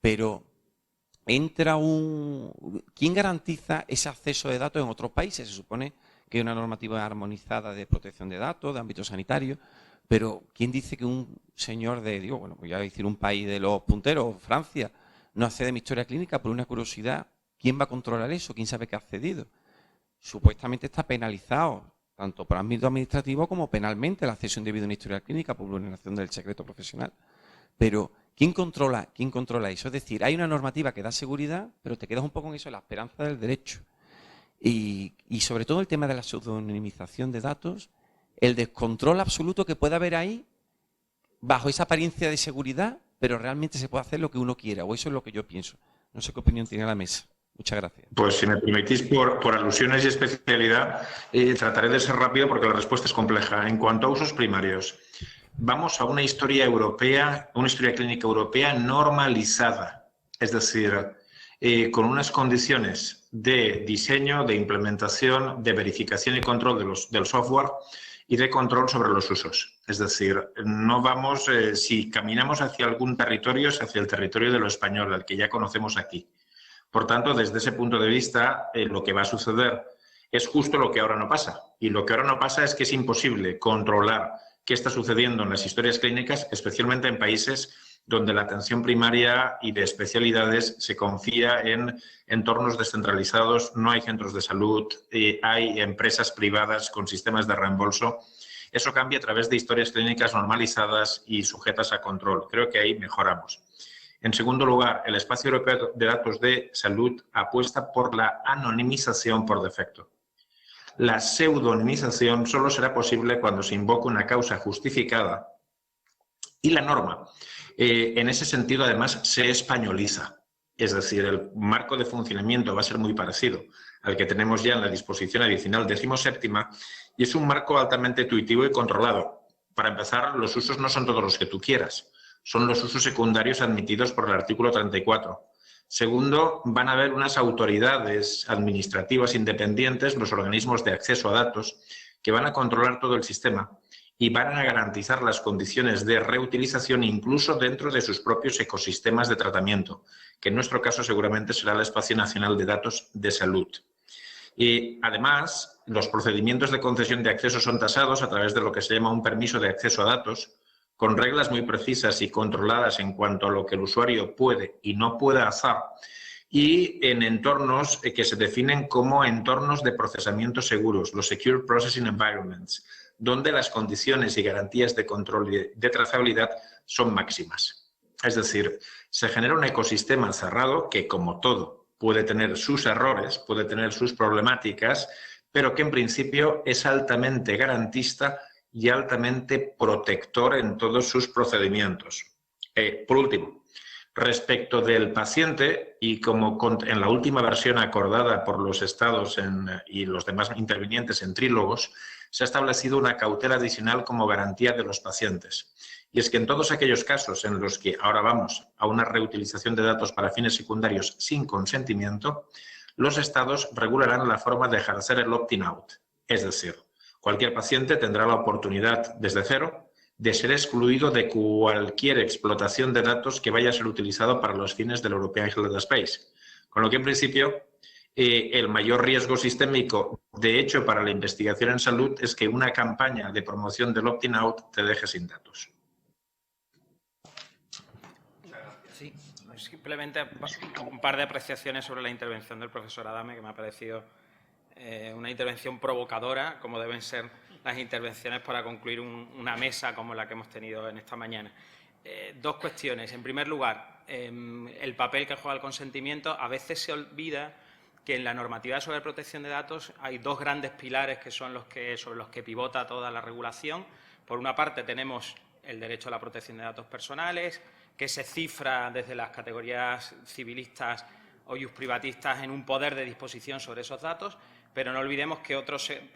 pero entra ¿quién garantiza ese acceso de datos en otros países? Se supone que hay una normativa armonizada de protección de datos, de ámbito sanitario, pero ¿quién dice que un señor voy a decir un país de los punteros, Francia, no accede a mi historia clínica por una curiosidad? ¿Quién va a controlar eso? ¿Quién sabe que ha accedido? Supuestamente está penalizado, tanto por ámbito administrativo como penalmente, el acceso indebido a una historia clínica por vulneración del secreto profesional. Pero ¿quién controla eso? Es decir, hay una normativa que da seguridad, pero te quedas un poco en eso, en la esperanza del derecho. Y sobre todo el tema de la pseudonimización de datos, el descontrol absoluto que puede haber ahí, bajo esa apariencia de seguridad, pero realmente se puede hacer lo que uno quiera, o eso es lo que yo pienso. No sé qué opinión tiene la mesa. Muchas gracias. Pues si me permitís, por alusiones y especialidad, trataré de ser rápido porque la respuesta es compleja. En cuanto a usos primarios, vamos a una historia europea, una historia clínica europea normalizada, es decir, con unas condiciones de diseño, de implementación, de verificación y control del software y de control sobre los usos. Es decir, no vamos, si caminamos hacia algún territorio, es hacia el territorio de lo español, al que ya conocemos aquí. Por tanto, desde ese punto de vista, lo que va a suceder es justo lo que ahora no pasa. Y lo que ahora no pasa es que es imposible controlar qué está sucediendo en las historias clínicas, especialmente en países donde la atención primaria y de especialidades se confía en entornos descentralizados, no hay centros de salud, hay empresas privadas con sistemas de reembolso. Eso cambia a través de historias clínicas normalizadas y sujetas a control. Creo que ahí mejoramos. En segundo lugar, el Espacio Europeo de Datos de Salud apuesta por la anonimización por defecto. La pseudonimización solo será posible cuando se invoque una causa justificada y la norma, en ese sentido, además, se españoliza. Es decir, el marco de funcionamiento va a ser muy parecido al que tenemos ya en la disposición adicional 17ª y es un marco altamente intuitivo y controlado. Para empezar, los usos no son todos los que tú quieras. Son los usos secundarios admitidos por el artículo 34. Segundo, van a haber unas autoridades administrativas independientes, los organismos de acceso a datos, que van a controlar todo el sistema y van a garantizar las condiciones de reutilización incluso dentro de sus propios ecosistemas de tratamiento, que en nuestro caso seguramente será el Espacio Nacional de Datos de Salud. Y además, los procedimientos de concesión de acceso son tasados a través de lo que se llama un permiso de acceso a datos, con reglas muy precisas y controladas en cuanto a lo que el usuario puede y no puede hacer, y en entornos que se definen como entornos de procesamiento seguros, los Secure Processing Environments, donde las condiciones y garantías de control y de trazabilidad son máximas. Es decir, se genera un ecosistema cerrado que, como todo, puede tener sus errores, puede tener sus problemáticas, pero que en principio es altamente garantista y altamente protector en todos sus procedimientos. Por último, respecto del paciente, y como en la última versión acordada por los Estados y los demás intervinientes en trílogos, se ha establecido una cautela adicional como garantía de los pacientes. Y es que en todos aquellos casos en los que ahora vamos a una reutilización de datos para fines secundarios sin consentimiento, los Estados regularán la forma de ejercer el opt-in out. Es decir, cualquier paciente tendrá la oportunidad desde cero de ser excluido de cualquier explotación de datos que vaya a ser utilizado para los fines del European Health Data Space. Con lo que, en principio, el mayor riesgo sistémico, de hecho, para la investigación en salud es que una campaña de promoción del opt-in out te deje sin datos. Sí, simplemente un par de apreciaciones sobre la intervención del profesor Adame, que me ha parecido una intervención provocadora, como deben ser las intervenciones para concluir una mesa como la que hemos tenido en esta mañana. Dos cuestiones. En primer lugar, el papel que juega el consentimiento. A veces se olvida que en la normativa sobre protección de datos hay dos grandes pilares que son sobre los que pivota toda la regulación. Por una parte tenemos el derecho a la protección de datos personales, que se cifra desde las categorías civilistas o iusprivatistas en un poder de disposición sobre esos datos, pero no olvidemos que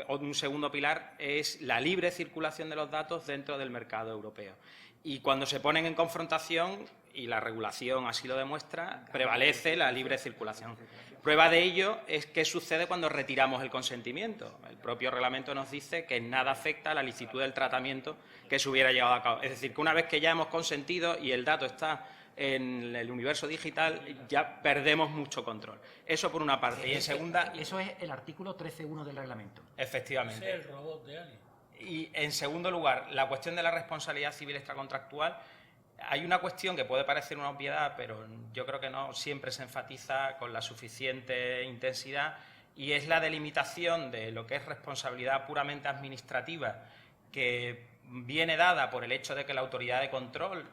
un segundo pilar es la libre circulación de los datos dentro del mercado europeo. Y cuando se ponen en confrontación, y la regulación así lo demuestra, prevalece la libre circulación. Prueba de ello es qué sucede cuando retiramos el consentimiento. El propio reglamento nos dice que nada afecta a la licitud del tratamiento que se hubiera llevado a cabo. Es decir, que una vez que ya hemos consentido y el dato está en el universo digital, ya perdemos mucho control. Eso por una parte. Y en segunda... Eso es el artículo 13.1 del reglamento. Efectivamente. Es el robot de Ali. Y en segundo lugar, la cuestión de la responsabilidad civil extracontractual. Hay una cuestión que puede parecer una obviedad, pero yo creo que no siempre se enfatiza con la suficiente intensidad, y es la delimitación de lo que es responsabilidad puramente administrativa, que viene dada por el hecho de que la autoridad de control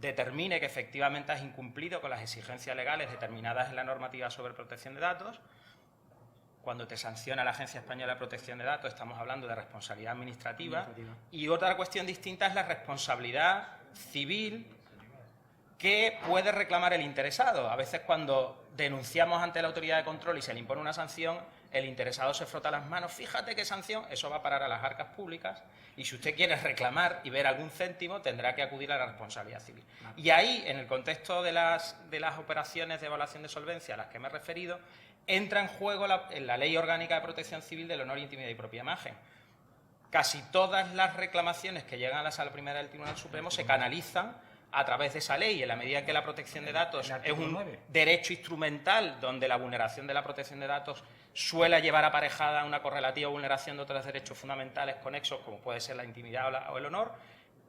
determine que efectivamente has incumplido con las exigencias legales determinadas en la normativa sobre protección de datos. Cuando te sanciona la Agencia Española de Protección de Datos estamos hablando de responsabilidad administrativa. Y otra cuestión distinta es la responsabilidad civil que puede reclamar el interesado. A veces cuando denunciamos ante la autoridad de control y se le impone una sanción, el interesado se frota las manos. Fíjate qué sanción, eso va a parar a las arcas públicas, y si usted quiere reclamar y ver algún céntimo, tendrá que acudir a la responsabilidad civil. Y ahí, en el contexto de las operaciones de evaluación de solvencia a las que me he referido, entra en juego la Ley Orgánica de Protección Civil del Honor, Intimidad y Propia Imagen. Casi todas las reclamaciones que llegan a la Sala Primera del Tribunal Supremo se canalizan a través de esa ley, en la medida que la protección de datos es un derecho instrumental donde la vulneración de la protección de datos suele llevar aparejada una correlativa vulneración de otros derechos fundamentales conexos, como puede ser la intimidad o el honor.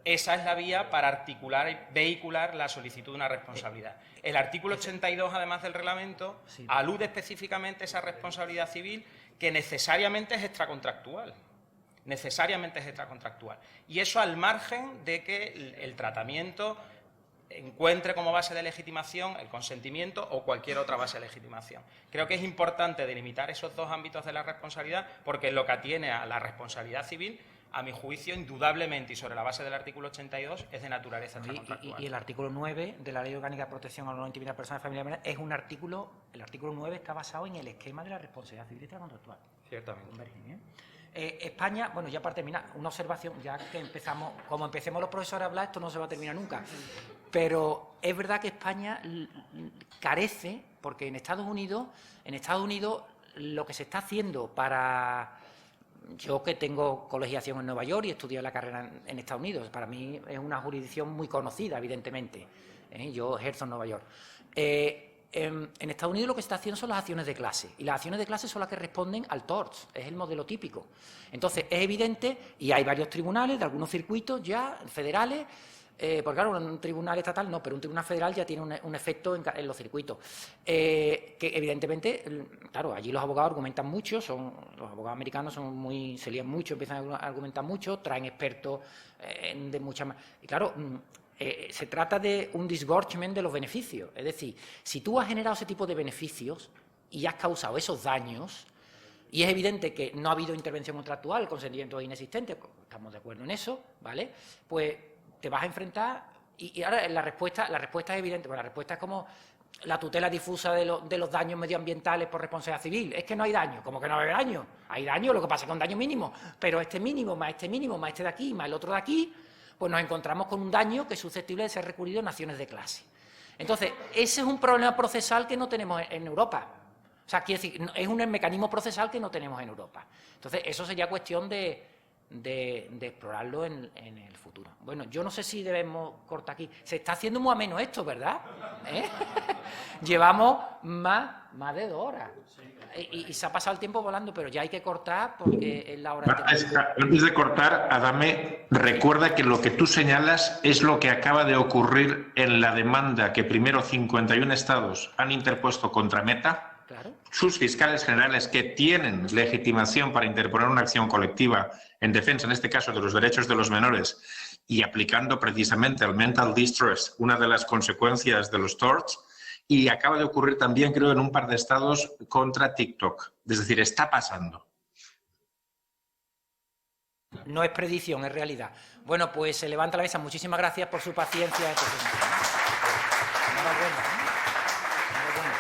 Esa es la vía para articular y vehicular la solicitud de una responsabilidad. El artículo 82, además del reglamento, alude específicamente a esa responsabilidad civil que necesariamente es extracontractual. Necesariamente es extracontractual. Y eso al margen de que el tratamiento encuentre como base de legitimación el consentimiento o cualquier otra base de legitimación. Creo que es importante delimitar esos dos ámbitos de la responsabilidad, porque en lo que atiene a la responsabilidad civil, a mi juicio, indudablemente, y sobre la base del artículo 82, es de naturaleza extracontractual. Y el artículo 9 de la Ley Orgánica de Protección a la Intimidad Personal y Familiar es un artículo, el artículo 9 está basado en el esquema de la responsabilidad civil extracontractual. Ciertamente. España, bueno, ya para terminar, una observación, ya que como empecemos los profesores a hablar, esto no se va a terminar nunca, pero es verdad que España carece, porque en Estados Unidos lo que se está haciendo para... Yo que tengo colegiación en Nueva York y estudié la carrera en Estados Unidos, para mí es una jurisdicción muy conocida, evidentemente. Yo ejerzo en Nueva York. En Estados Unidos lo que se está haciendo son las acciones de clase, y las acciones de clase son las que responden al torts, es el modelo típico. Entonces, es evidente, y hay varios tribunales de algunos circuitos ya federales, porque claro, un tribunal estatal no, pero un tribunal federal ya tiene un efecto en los circuitos. Que evidentemente, claro, allí los abogados argumentan mucho, los abogados americanos se lían mucho, empiezan a argumentar mucho, traen expertos de muchas más. Y claro, se trata de un disgorgement de los beneficios. Es decir, si tú has generado ese tipo de beneficios y has causado esos daños, y es evidente que no ha habido intervención contractual, el consentimiento es inexistente, estamos de acuerdo en eso, ¿vale? Pues te vas a enfrentar, y ahora la respuesta es evidente, pues la respuesta es como la tutela difusa de los daños medioambientales por responsabilidad civil. Es que no hay daño, ¿cómo que no hay daño? Hay daño, lo que pasa es que es un daño mínimo, pero este mínimo, más este de aquí, más el otro de aquí, pues nos encontramos con un daño que es susceptible de ser recurrido en acciones de clase. Entonces, ese es un problema procesal que no tenemos en Europa. O sea, quiere decir, es un mecanismo procesal que no tenemos en Europa. Entonces, eso sería cuestión de explorarlo en el futuro. Bueno, yo no sé si debemos cortar aquí. Se está haciendo muy ameno esto, ¿verdad? Llevamos más de 2 horas. Y se ha pasado el tiempo volando, pero ya hay que cortar porque es la hora de... Antes de cortar, Adame, recuerda que lo que tú señalas es lo que acaba de ocurrir en la demanda que primero 51 estados han interpuesto contra Meta. Claro. Sus fiscales generales que tienen legitimación para interponer una acción colectiva en defensa, en este caso, de los derechos de los menores, y aplicando precisamente al mental distress una de las consecuencias de los torts, y acaba de ocurrir también, creo, en un par de estados contra TikTok. Es decir, está pasando. No es predicción, es realidad. Bueno, pues se levanta la mesa. Muchísimas gracias por su paciencia. Enhorabuena.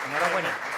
Enhorabuena.